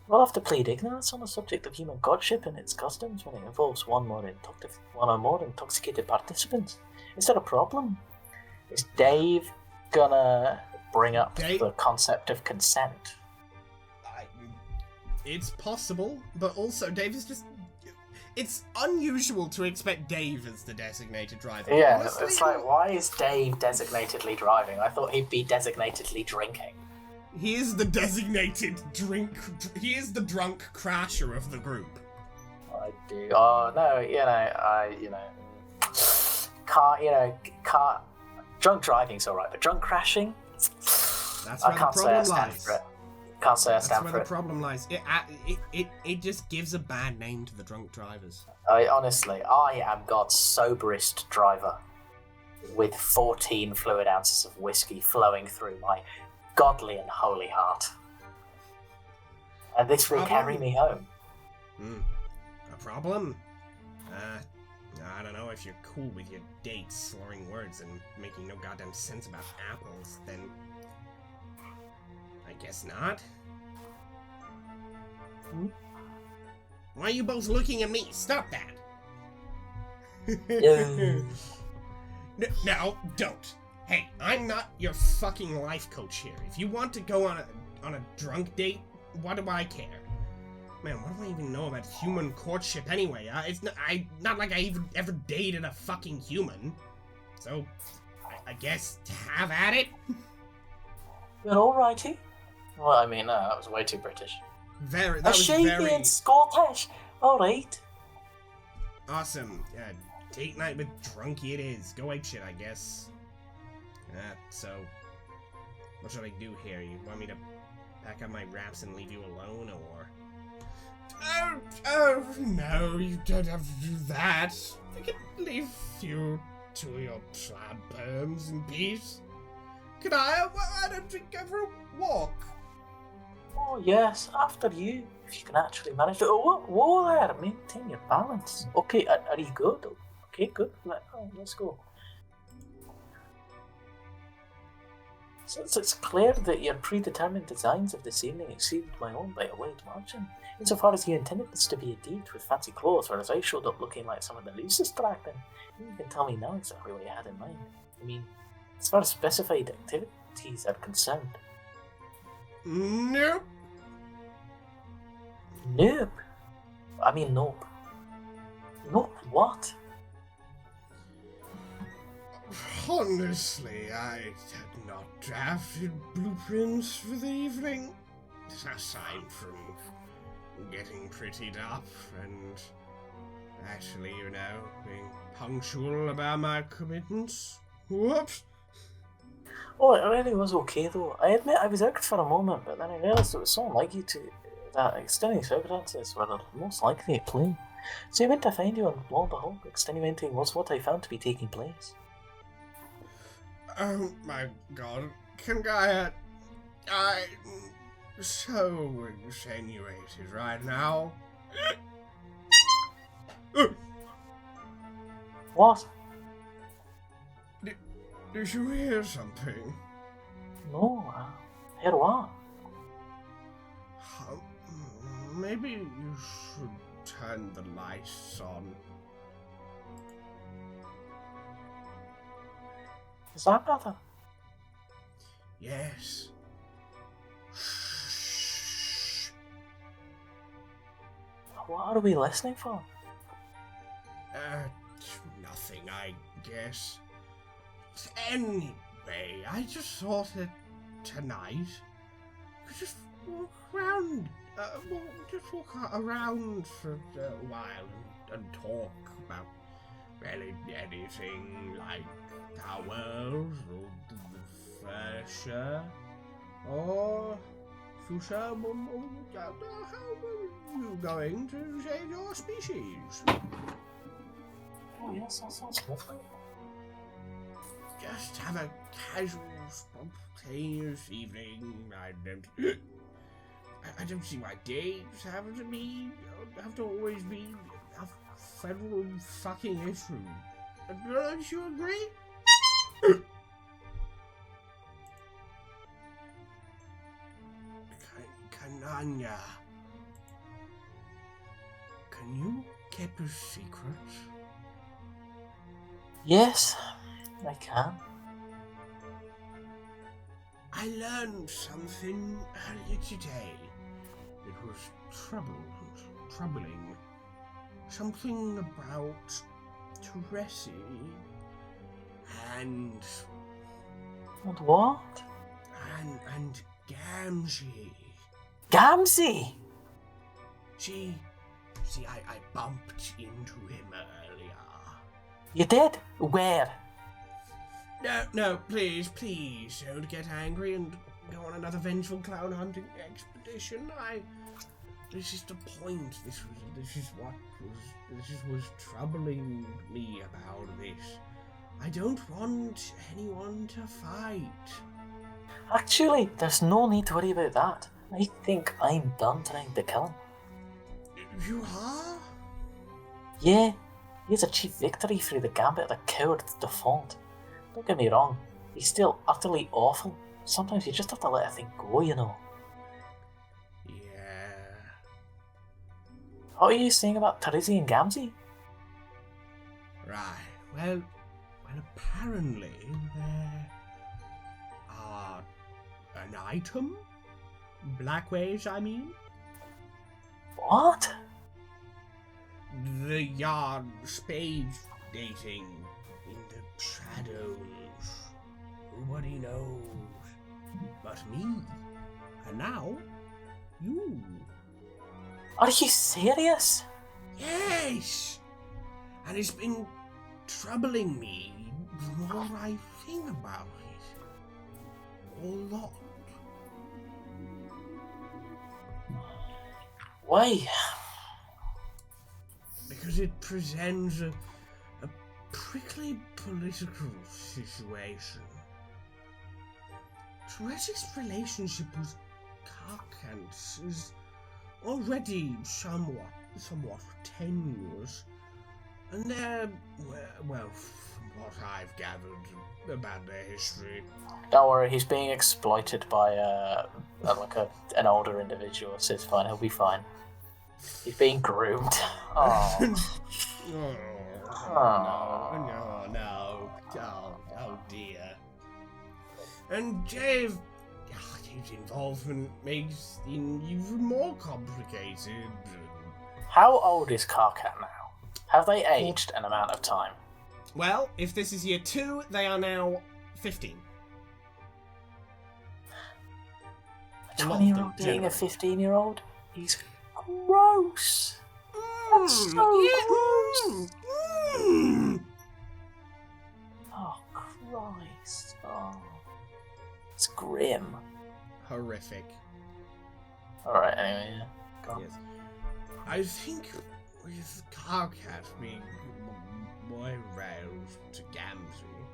We'll have to plead ignorance on the subject of human courtship and its customs when it involves one or more intoxicated participants. Is there a problem? Is Dave gonna bring up the concept of consent? It's possible, but also Dave is just... It's unusual to expect Dave as the designated driver. Yeah, honestly. it's like, why is Dave designatedly driving? I thought he'd be designatedly drinking. He is the designated he is the drunk crasher of the group. I do. Oh, no, car... Drunk driving's alright, but drunk crashing? That's where the problem lies. Can't say I stand for it. That's where the problem lies. It just gives a bad name to the drunk drivers. I am God's soberest driver, with 14 fluid ounces of whiskey flowing through my godly and holy heart. And this will carry me home. A problem? I don't know, if you're cool with your dates slurring words and making no goddamn sense about apples, then... I guess not. Why are you both looking at me? Stop that! No, don't. Hey, I'm not your fucking life coach here. If you want to go on a drunk date, what do I care? Man, what do I even know about human courtship anyway? It's not like I even ever dated a fucking human. So, I guess have at it. You're alrighty. Well, I mean, that was way too British. That was very Scottish. Alright. Awesome. Date night with Drunky it is. Go ape shit, I guess. So, what should I do here? You want me to pack up my wraps and leave you alone, or? Oh, no, you don't have to do that. I can leave you to your plaid perms in peace. Can I? Why don't we go for a walk? Oh, yes, after you. If you can actually manage to... Oh, whoa there, maintain your balance. Okay, are you good? Okay, good. Let's go. Since it's clear that your predetermined designs of this evening exceeded my own by a wide margin, insofar as you intended this to be a date with fancy clothes, whereas I showed up looking like some of the loosest track, then you can tell me now exactly what you had in mind. I mean, as far as specified activities are concerned. Nope. Nope. I mean, nope. Nope what? Honestly, I had not drafted blueprints for the evening. Aside from getting prettied up and actually, being punctual about my commitments. Whoops. Oh, it really was okay though. I admit I was irked for a moment, but then I realised it was so unlikely that extenuating circumstances were the most likely at play. So I went to find you, and lo and behold, extenuating was what I found to be taking place. Oh my god, I'm so extenuated right now. What? Did you hear something? No, hear what? Maybe you should turn the lights on. Is that better? Yes. Shh. What are we listening for? Nothing, I guess. Anyway, I just thought that tonight we could just walk around, for a while and talk about really anything, like our world or the future or future. How are you going to save your species? Oh yes, that sounds lovely. Just have a casual, spontaneous evening. I don't see why dates have to always be a federal fucking issue. Don't you agree? Kananya, can you keep a secret? Yes, I can. I learned something earlier today. It was troubling. Something about Teresi and what? And Gamgee. Gamgee? I bumped into him earlier. You did? Where? No, please, don't get angry and go on another vengeful clown hunting expedition. This is the point. This was troubling me about this. I don't want anyone to fight. Actually, there's no need to worry about that. I think I'm done trying to kill him. You are? Yeah, he's achieved victory through the gambit of the coward's default. Don't get me wrong, he's still utterly awful. Sometimes you just have to let a thing go, you know. Yeah. What are you saying about Teresi and Gamgee? Right. Well, apparently there are an item? Blackways, I mean? What? The yard spade dating in the shadows. Nobody knows but me. And now, you. Are you serious? Yes! And it's been troubling me the more I think about it. A lot. Why? Because it presents a prickly political situation. Teresi's relationship with Carcants is already somewhat tenuous, and they're, well, from what I've gathered about their history. Don't worry, he's being exploited by an older individual, so it's fine, he'll be fine. He's being groomed. Oh. Oh dear. And Dave's involvement makes things even more complicated. How old is Carcat now? Have they aged an amount of time? Well, if this is year 2, they are now 15. A 20-year-old dating a 15-year-old? He's gross. That's so gross. Oh, Christ. Oh. It's grim. Horrific. Alright, anyway, yeah. Go on. Yes. I think with Carcat being more aroused to Gamgee,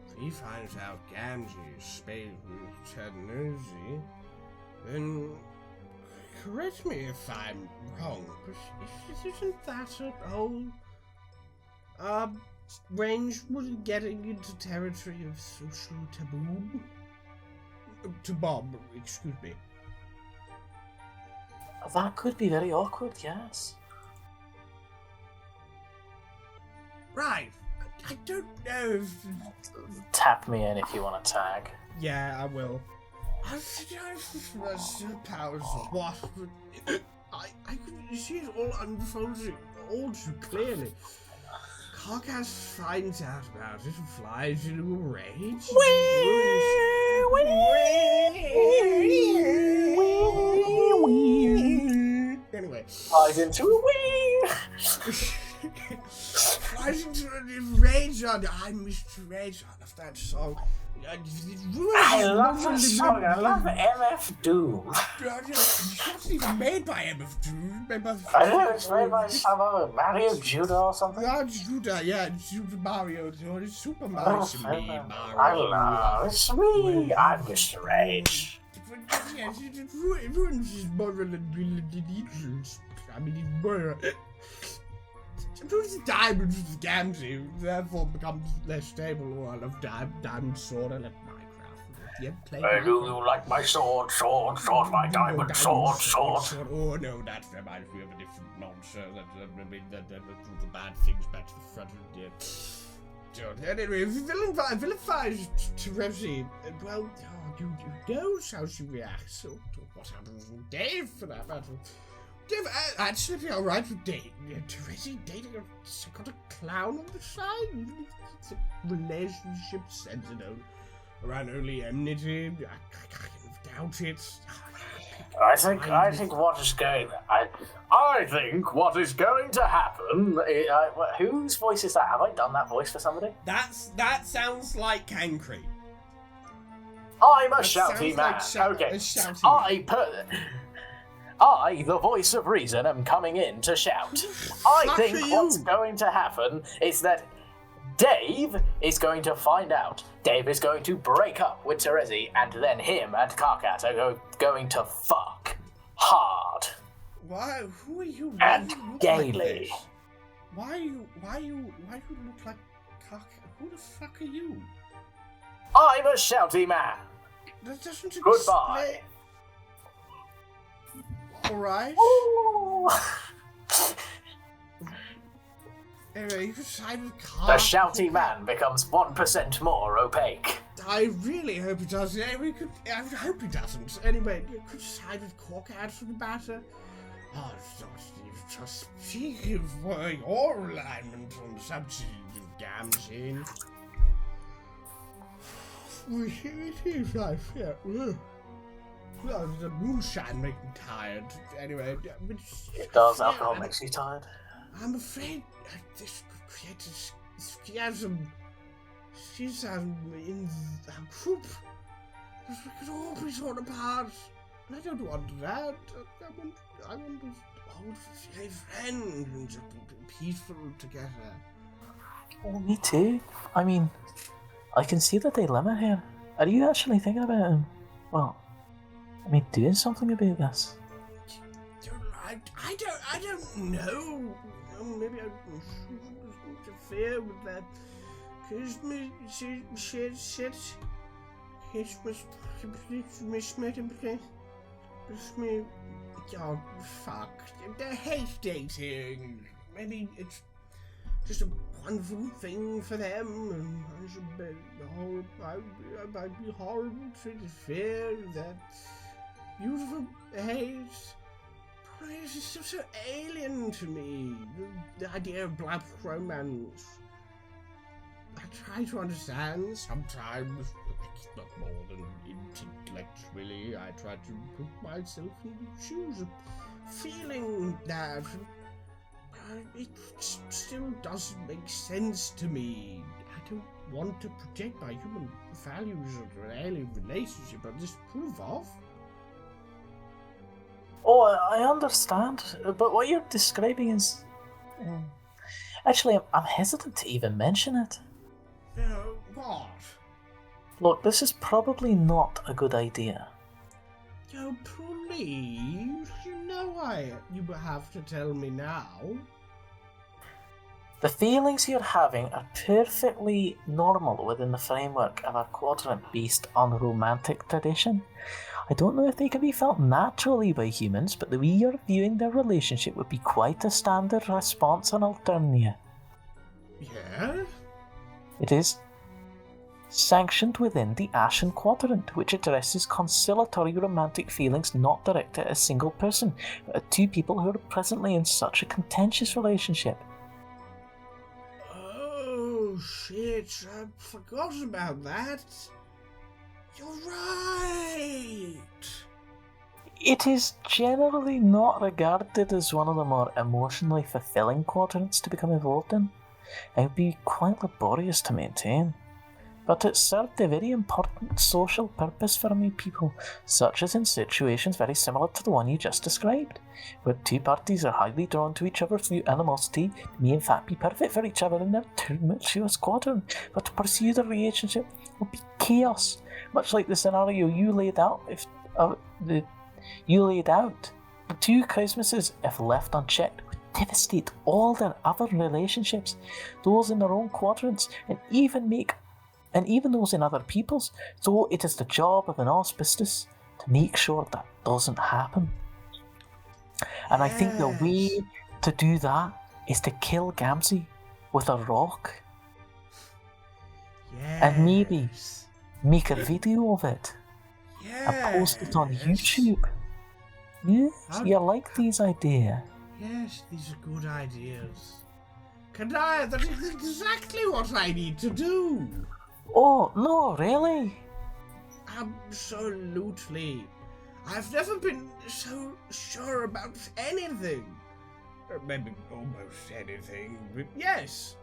if he finds out Gamgee is spayed with Ternosi, then correct me if I'm wrong, but isn't that a whole range would getting into territory of social taboo? To Bob, excuse me. That could be very awkward, yes. Right. I don't know if... Tap me in if you want to tag. Yeah, I will. I don't know if this was powers or what, but I could see it all unfolding all too clearly. Carcass finds out about it and flies into a rage. Anyway. Flies into a wee! Flies into a rage on. I Mr. Rage. I love that song. I love that song. I love MF Doom. It's not even made by MF Doom. I know it's made by some other Mario Judah or something. Yeah, Judah, yeah, Super Mario. It's Super Mario. It's me, Mario. I love it's me. I'm Mr. Rage. Yes, it ruins his moral allegiance. I mean, his moral. It ruins diamonds with Gamgee, therefore becomes less stable. Oh, I love diamond sword. I love Minecraft. Yeah, play. Do you like my sword, my diamond sword? Oh no, that reminds me of a different monster. That the bad things back to the front of the Anyway, vilifies Teresi. Well, you know how she reacts. So, what happens with Dave, for that matter? Dave, actually be alright with dating. Teresi dating a clown on the side? Even if it's a relationship centered around only enmity, I kind of doubt it. I think what is going. I think what is going to happen. Whose voice is that? Have I done that voice for somebody? That sounds like Cancrete. I'm a shouty man. Okay. I, the voice of reason, am coming in to shout. I think what's going to happen is that Dave is going to find out. Dave is going to break up with Teresi, and then him and Carcat are going to fuck hard. Why? Who are you? And gaily. Why you look like Carcat? Who the fuck are you? I'm a shouty man. That doesn't explain. Goodbye. Alright. Ooh. Anyway, you decide with The shouty man becomes 1% more opaque. I really hope he doesn't. I hope he doesn't. Anyway, you could decide with Corkad for the matter. Oh, just speaking of your alignment on the subject of Gamgee. It is like, yeah. Well, the moonshine makes me tired. Anyway, It does. Alcohol makes you tired. I'm afraid this could create a schism in our group. We could all be torn apart. And I don't want that. I want to hold a friend and just be peaceful together. Oh, me too. I mean, I can see the dilemma here. Are you actually thinking about him? Well, I mean, doing something about this? I don't know. Maybe I shouldn't interfere with that. Cause shit. It was oh, fuck. I hate dating. Maybe it's just a wonderful thing for them, and I should be I might be horrible to interfere with that beautiful hate. It's just so alien to me. The idea of black romance. try to understand. Sometimes, not more than intellectually, I try to put myself in the shoes of feeling that. It still doesn't make sense to me. I don't want to project my human values onto an alien relationship and disapprove of. Oh, I understand, but what you're describing is... Actually, I'm hesitant to even mention it. What? Look, this is probably not a good idea. Oh, please, you have to tell me now. The feelings you're having are perfectly normal within the framework of a quadrant based on romantic tradition. I don't know if they can be felt naturally by humans, but the way you're viewing their relationship would be quite a standard response on Alternia. Yeah? It is sanctioned within the Ashen Quadrant, which addresses conciliatory romantic feelings not directed at a single person, but at two people who are presently in such a contentious relationship. Oh, shit, I forgot about that. You're right. It is generally not regarded as one of the more emotionally fulfilling quadrants to become involved in. It would be quite laborious to maintain. But it served a very important social purpose for many people, such as in situations very similar to the one you just described, where two parties are highly drawn to each other through animosity, may in fact be perfect for each other in their tumultuous quadrant, but to pursue the relationship would be chaos, much like the scenario you laid out. The two cosmoses, if left unchecked, would devastate all their other relationships, those in their own quadrants, and even those in other people's, so it is the job of an auspicious to make sure that doesn't happen. And I think the way to do that is to kill Gamzee with a rock. Yes. And maybe make a video of it and post it on YouTube. Yes, you like these ideas. Yes, these are good ideas. That is exactly what I need to do. Oh, no, really? Absolutely. I've never been so sure about anything. Or maybe almost anything, but yes.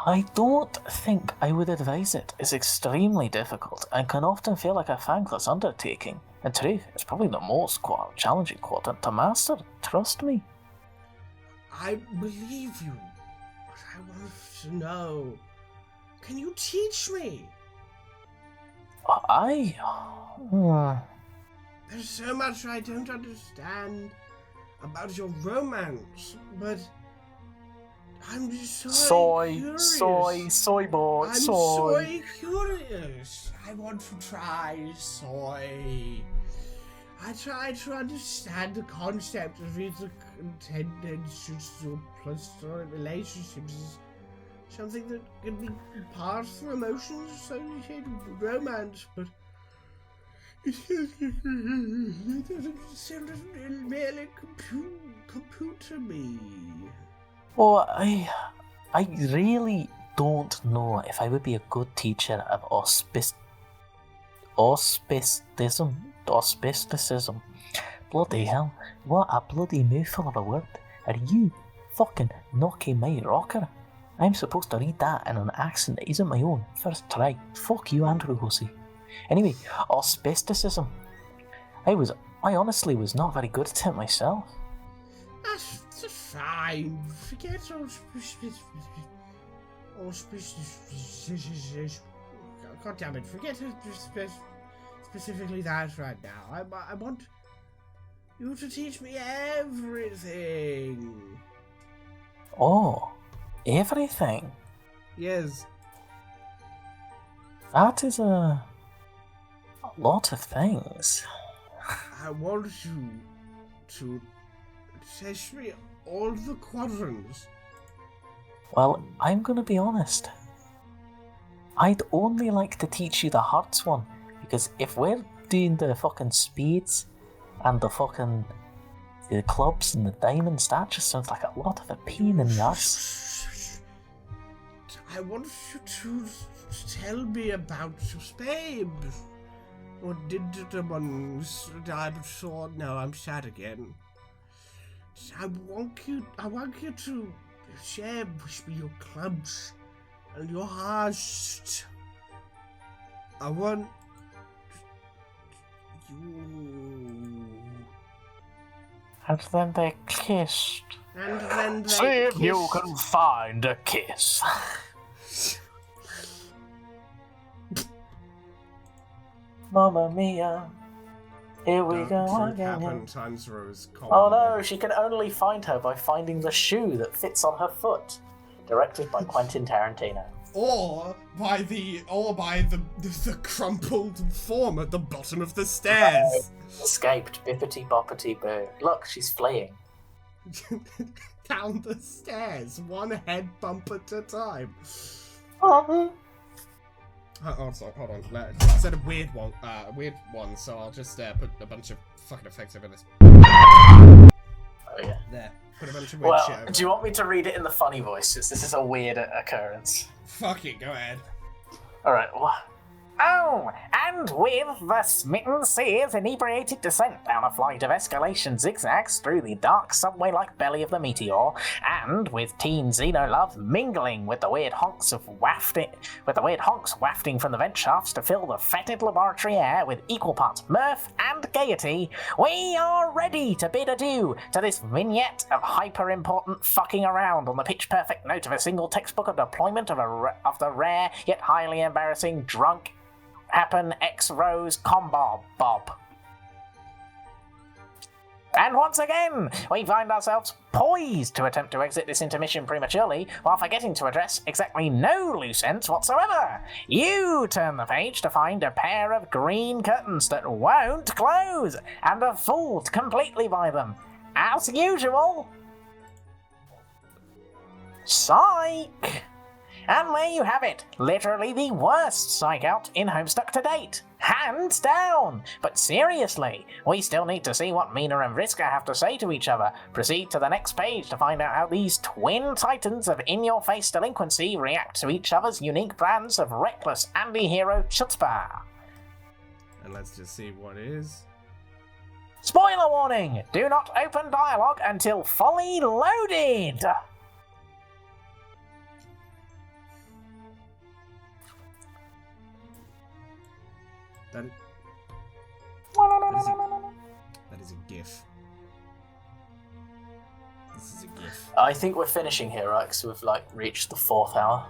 I don't think I would advise it. It's extremely difficult and can often feel like a thankless undertaking. In truth, it's probably the most challenging quadrant to master, trust me. I believe you, but I want to know. Can you teach me? There's so much I don't understand about your romance, but I'm so curious. Soy boy, I'm so curious. I want to try soy. I try to understand the concept of interdependent plus relationships as something that can be part of emotions associated with romance, but it doesn't really compute to me. Oh, I really don't know if I would be a good teacher of auspisticism. Bloody hell, what a bloody mouthful of a word. Are you fucking knocking my rocker? I'm supposed to read that in an accent that isn't my own. First try. Fuck you, Andrew Hussey. Anyway, auspisticism. I honestly was not very good at it myself. That's fine. Forget auspicious. God damn it! Forget specifically that right now. I want you to teach me everything. Oh, everything? Yes. That is a lot of things. I want you to teach me all the quadrants. Well, I'm gonna be honest. I'd only like to teach you the hearts one, because if we're doing the fucking spades and the clubs and the diamonds, that just sounds like a lot of a pain in the arse. I want you to tell me about your babe. What did the ones I'm sure no, I'm sad again. I want you to share with me your clubs and your hearts. I want you. And then they kissed. And then they See if you kissed. can find a kiss. Mamma mia. Here we go Don't again. happen times Rose. Oh no, she can only find her by finding the shoe that fits on her foot. Directed by Quentin Tarantino. Or by the crumpled form at the bottom of the stairs. Escaped, bippity boppity boo. Look, she's fleeing. Down the stairs, one head bump at a time. Oh, Sorry, hold on. I said a weird one, so I'll just put a bunch of fucking effects over this. oh yeah. There. Put a bunch of weird shit Well, over. do you want me to read it in the funny voice, since this is a weird occurrence? Fuck it, go ahead. Alright, Oh, and with the smitten seer's inebriated descent down a flight of escalation zigzags through the dark subway-like belly of the meteor, and with teen Xenolove mingling with the weird honks wafting from the vent shafts to fill the fetid laboratory air with equal parts mirth and gaiety, we are ready to bid adieu to this vignette of hyper-important fucking around on the pitch-perfect note of a single textbook of deployment of the rare yet highly embarrassing drunk happen X-Rose combo bob. And once again, we find ourselves poised to attempt to exit this intermission prematurely while forgetting to address exactly no loose ends whatsoever. You turn the page to find a pair of green curtains that won't close and are fooled completely by them. As usual. Psych! And there you have it, literally the worst psych out in Homestuck to date. Hands down! But seriously, we still need to see what Mina and Vriska have to say to each other. Proceed to the next page to find out how these twin titans of in-your-face delinquency react to each other's unique brands of reckless anti-hero chutzpah. And let's just see what is. Spoiler warning! Do not open dialogue until fully loaded! That is a GIF. This is a GIF. I think we're finishing here, right? Because we've reached the 4th hour.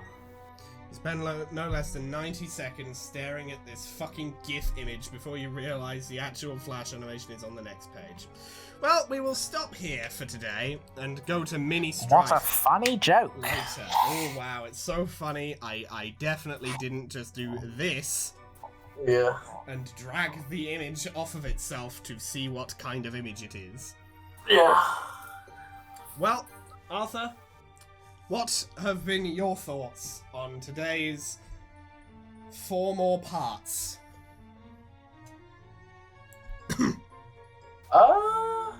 You spend no less than 90 seconds staring at this fucking GIF image before you realise the actual Flash animation is on the next page. Well, we will stop here for today and go to Mini Strife What a funny joke! later. Oh wow, it's so funny. I definitely didn't just do this Yeah. and drag the image off of itself to see what kind of image it is. Yeah. Well, Arthur, what have been your thoughts on today's 4 more parts? I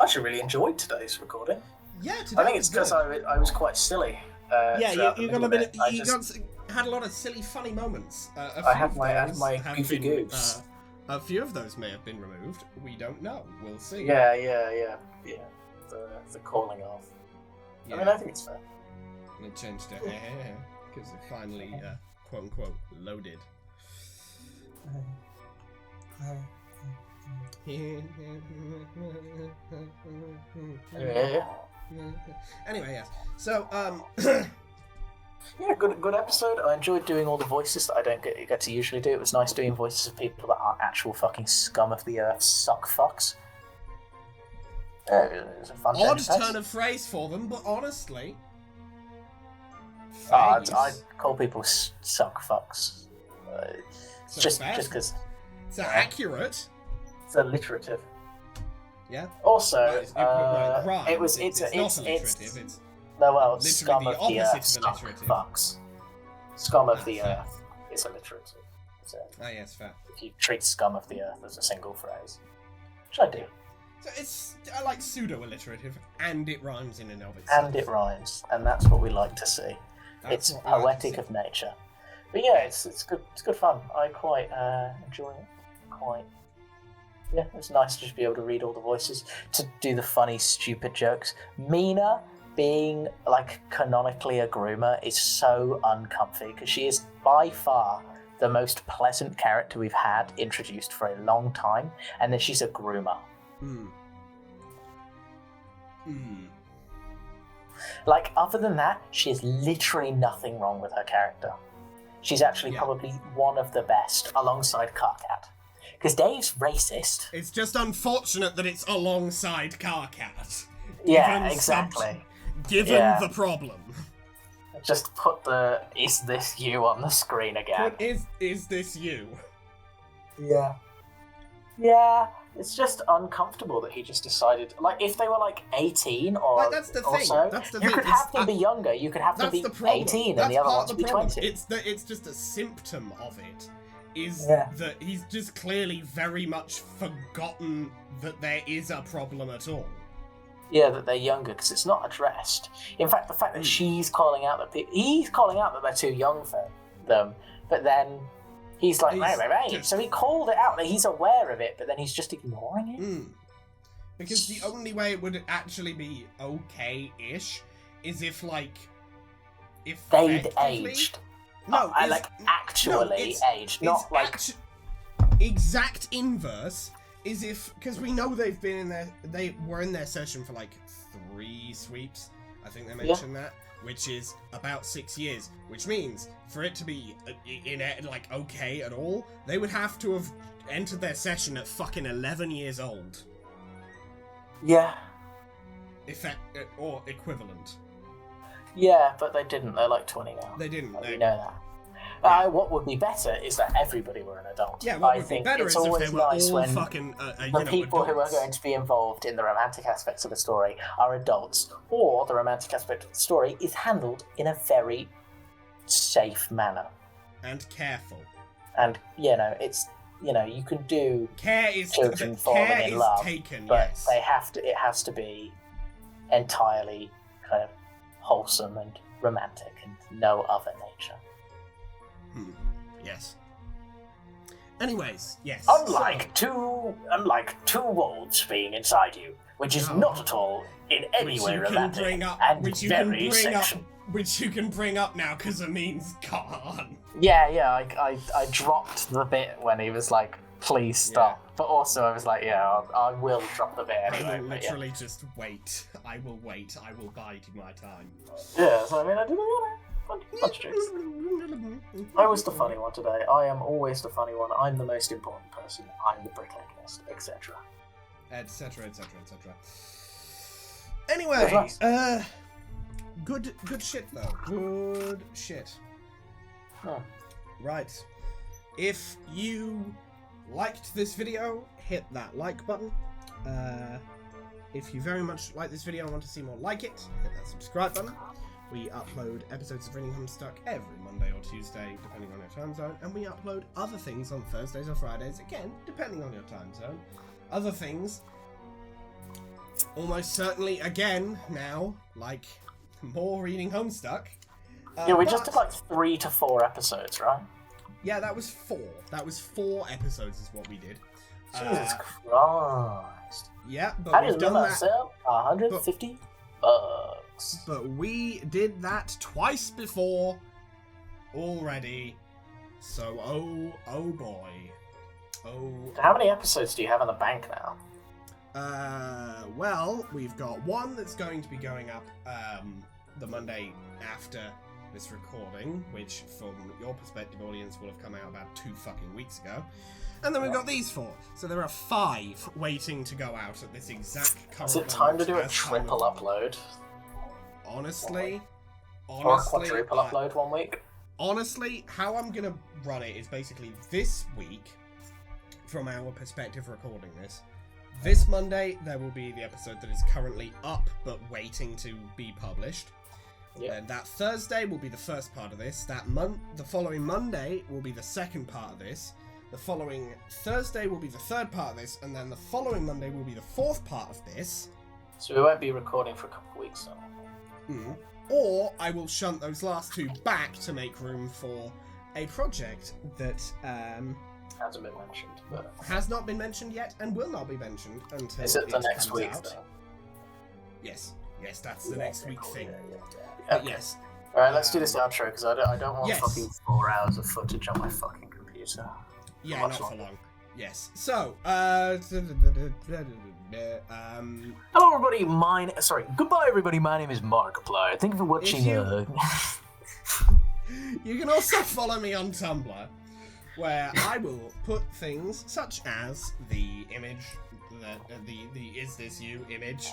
actually really enjoyed today's recording. Yeah, today I think it's was because good. I was quite silly. Yeah, throughout the you got middle a bit. of it. Had a lot of silly, funny moments. I had my goofy goofs. A few of those may have been removed. We don't know. We'll see. Yeah. The calling off. Yeah. I mean, I think it's fair. And it changed to because it finally, quote unquote, loaded. Yeah. Anyway, yes. So, Yeah, good episode. I enjoyed doing all the voices that I don't get to usually do. It was nice doing voices of people that aren't actual fucking scum of the earth, suck fucks. It was a fun odd change of pace. turn of phrase for them, but honestly, I'd call people suck fucks. So just fair. because it's accurate. it's alliterative. Yeah. Also, Well, rhymes. it's not alliterative. It's no, well, literally scum the of the opposite earth, of suck alliterative. fucks. Scum of the fair. earth is alliterative. So yes, fair. if you treat scum of the earth as a single phrase, which I do, So it's pseudo alliterative, and it rhymes in and of itself. and it rhymes, and that's what we like to see. It's what we like to poetic see. of nature. But yeah, it's good fun. I quite enjoy it. Yeah, it's nice to just be able to read all the voices, to do the funny, stupid jokes. Mina being like canonically a groomer is so uncomfy because she is by far the most pleasant character we've had introduced for a long time, and then she's a groomer. Like, other than that, she has literally nothing wrong with her character. She's actually probably one of the best, alongside Carcat. Because Dave's racist. It's just unfortunate that it's alongside Carcat. Yeah, exactly. Given the problem. Just put the "is this you" on the screen again. But is this you? Yeah. Yeah, it's just uncomfortable that he just decided. Like, if they were like 18 or, Like, that's the or thing. so, That's the you thing. could have them be younger. You could have them be the problem. 18 That's and the other part ones of be the problem. 20. It's just a symptom of it. Is Yeah. that he's just clearly very much forgotten that there is a problem at all. Yeah, that they're younger because it's not addressed. In fact, the fact that he's calling out that he's calling out that they're too young for them, but then he's like, right. just- So he called it out that he's aware of it, but then he's just ignoring it. Because the only way it would actually be okay-ish is if, like, They'd effectively- aged. No, I it's- like actually aged, not it's like exact inverse is if, because we know they were in their session for like 3 sweeps. I think they mentioned that, which is about 6 years. Which means for it to be like okay at all, they would have to have entered their session at fucking 11 years old. Yeah. Or equivalent. Yeah, but they didn't. They're like 20 now. They didn't. We know that. What would be better is that everybody were an adult. Yeah, what I would be think better it's is if always they were nice all when fucking, the people who are adults. going to be involved in the romantic aspects of the story are adults, or the romantic aspect of the story is handled in a very safe manner. And careful. And, it's, you can do Care is children falling care in is love, taken, but yes. it has to be entirely kind of wholesome and romantic and no other nature. Yes. Anyways, yes. Unlike two wolves being inside you, which is not at all in any way romantic and very sexual. Which you can bring up now because Amin's gone. Yeah, I dropped the bit when he was like, please stop. But also I was like, I will drop the bit anyway. I will literally just wait. I will wait. I will bide my time. Yeah, so I mean, I did bunch of jokes. I was the funny one today. I am always the funny one. I'm the most important person. I'm the protagonist, etc. Etc. Anyway, good shit though. Good shit. Right. If you liked this video, hit that like button. If you very much like this video and want to see more like it, hit that subscribe button. We upload episodes of Reading Homestuck every Monday or Tuesday, depending on your time zone, and we upload other things on Thursdays or Fridays, again, depending on your time zone. Other things, almost certainly, again, now, like more Reading Homestuck. We just did like 3 to 4 episodes, right? Yeah, that was 4. That was 4 episodes is what we did. Jesus Christ. Yeah, but I we've just done remember that. myself $150. But we did that twice before already. So, oh boy. How many episodes do you have in the bank now? Well, we've got one that's going to be going up the Monday after this recording, which from your perspective, audience, will have come out about 2 fucking weeks ago. And then we've got these 4. So there are 5 waiting to go out at this exact current Is it time to do a as time of- triple upload? Honestly, Or a quadruple upload one week? Honestly, how I'm gonna run it is basically this week, from our perspective recording this Monday there will be the episode that is currently up but waiting to be published. Yeah. And that Thursday will be the first part of this. The following Monday will be the second part of this. The following Thursday will be the third part of this, and then the following Monday will be the 4th part of this. So we won't be recording for a couple of weeks now. Or I will shunt those last 2 back to make room for a project that Hasn't been mentioned, but has not been mentioned yet and will not be mentioned until is it the next comes week out. thing? Yes, that's the next week thing. Yeah. But Okay. yes. Alright, let's do this outro because I don't want Yes. fucking 4 hours of footage on my fucking computer. Yeah, Much not for longer. long. Yes. So, Hello everybody, goodbye everybody, my name is Markiplier. Thank you for watching you can also follow me on Tumblr, where I will put things such as the image, the Is This You image.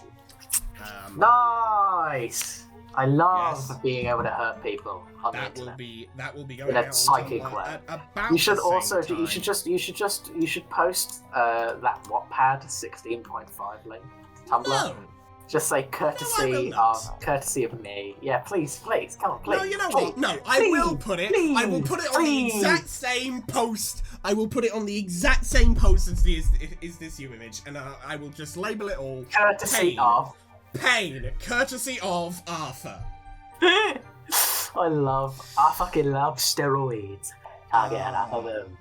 Nice! I love Yes. being able to hurt people on the That will internet. be going In a out on psychic Tumblr way. at about You should the same also time. you should post that Wattpad 16.5 link to Tumblr. No. Just say will courtesy of me. Yeah, please, come on, please. No, you know please, what? No, I please, will put it. I will put it on the please. exact same post. I will put it on the exact same post as the Is This You image, and I will just label it all Courtesy Pain. of. Pain, courtesy of Arthur. I fucking love steroids. Can't get enough of them.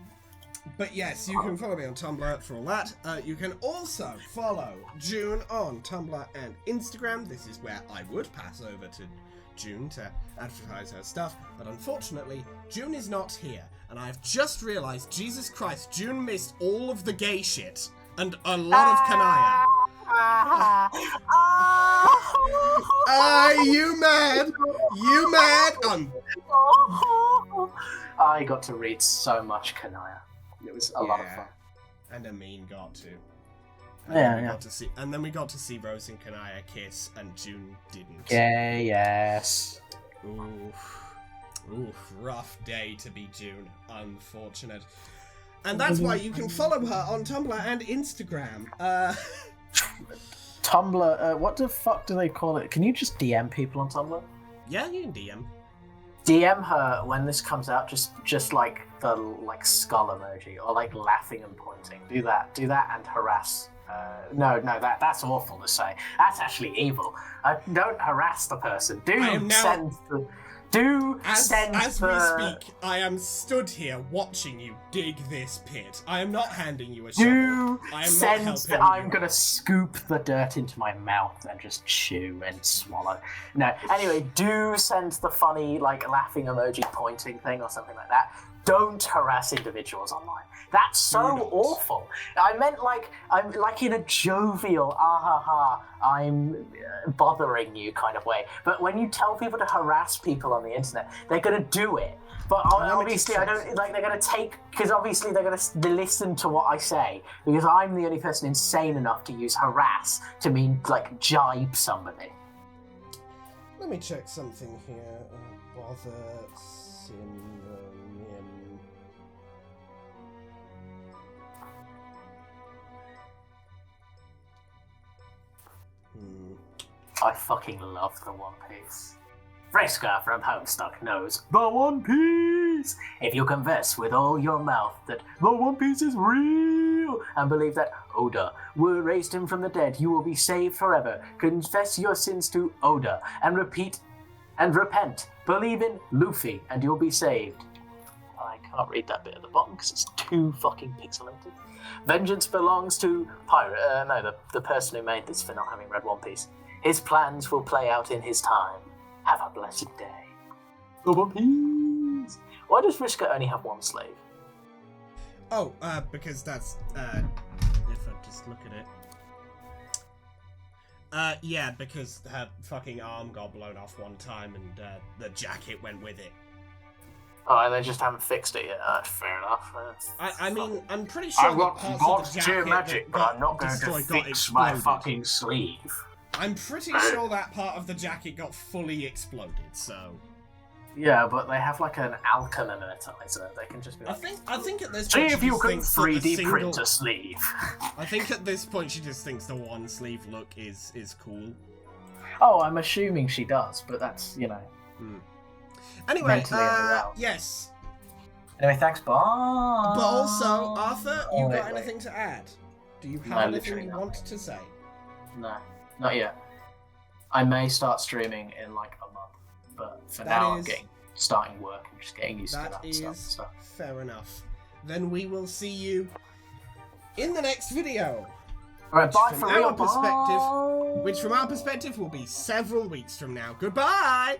But yes, you can follow me on Tumblr for all that. You can also follow June on Tumblr and Instagram. This is where I would pass over to June to advertise her stuff. But unfortunately, June is not here. And I've just realised, Jesus Christ, June missed all of the gay shit. And a lot of Kanaya. You mad? You mad? I got to read so much Kanaya. It was a lot of fun. And Amin got to. And then we got to see Rose and Kanaya kiss, and June didn't. Yeah, yes. Oof, rough day to be June. Unfortunate. And that's why you can follow her on Tumblr and Instagram. Tumblr, what the fuck do they call it? Can you just DM people on Tumblr? Yeah, you can DM. DM her when this comes out, just like the skull emoji or like laughing and pointing. Do that and harass. No, that's awful to say. That's actually evil. Don't harass the person. As we speak, I am stood here watching you dig this pit. I am not handing you a shovel. I'm gonna scoop the dirt into my mouth and just chew and swallow. No, anyway, do send the funny, laughing emoji pointing thing or something like that. Don't harass individuals online. That's so awful. I meant I'm in a jovial, I'm bothering you kind of way. But when you tell people to harass people on the internet, they're gonna do it. But obviously, I don't they're gonna because obviously they're gonna listen to what I say because I'm the only person insane enough to use harass to mean jibe somebody. Let me check something here. Bother synonym. I fucking love the One Piece. Fresca from Homestuck knows the One Piece! If you converse with all your mouth that the One Piece is real and believe that Oda will raise him from the dead, you will be saved forever. Confess your sins to Oda and repent. Believe in Luffy and you'll be saved. I can't read that bit at the bottom because it's too fucking pixelated. Vengeance belongs to the person who made this for not having read One Piece. His plans will play out in his time. Have a blessed day. The One Piece. Why does Vriska only have one slave? Oh, because that's, if I just look at it. Because her fucking arm got blown off one time and the jacket went with it. Oh, and they just haven't fixed it yet. Fair enough. I mean, I'm pretty sure I've got parts God's of the tier jacket magic, that but got I'm not going to destroyed got fix my exploded. fucking sleeve. I'm pretty sure that part of the jacket got fully exploded, so... Yeah, but they have an alchematizer. They can just be I think at this see point if she you just can thinks that a 3D single... print a sleeve. I think at this point she just thinks the one sleeve look is cool. Oh, I'm assuming she does, but that's, Anyway, mentally unwell. yes. Anyway, thanks, bye. But also, Arthur, you got wait. anything to add? Do you No, have anything literally you nothing. want to say? No, not yet. I may start streaming in like a month, but for now I'm starting work and just getting used to that stuff. So. Fair enough. Then we will see you in the next video. Alright, bye From for our real. perspective, Bye. which from our perspective will be several weeks from now. Goodbye!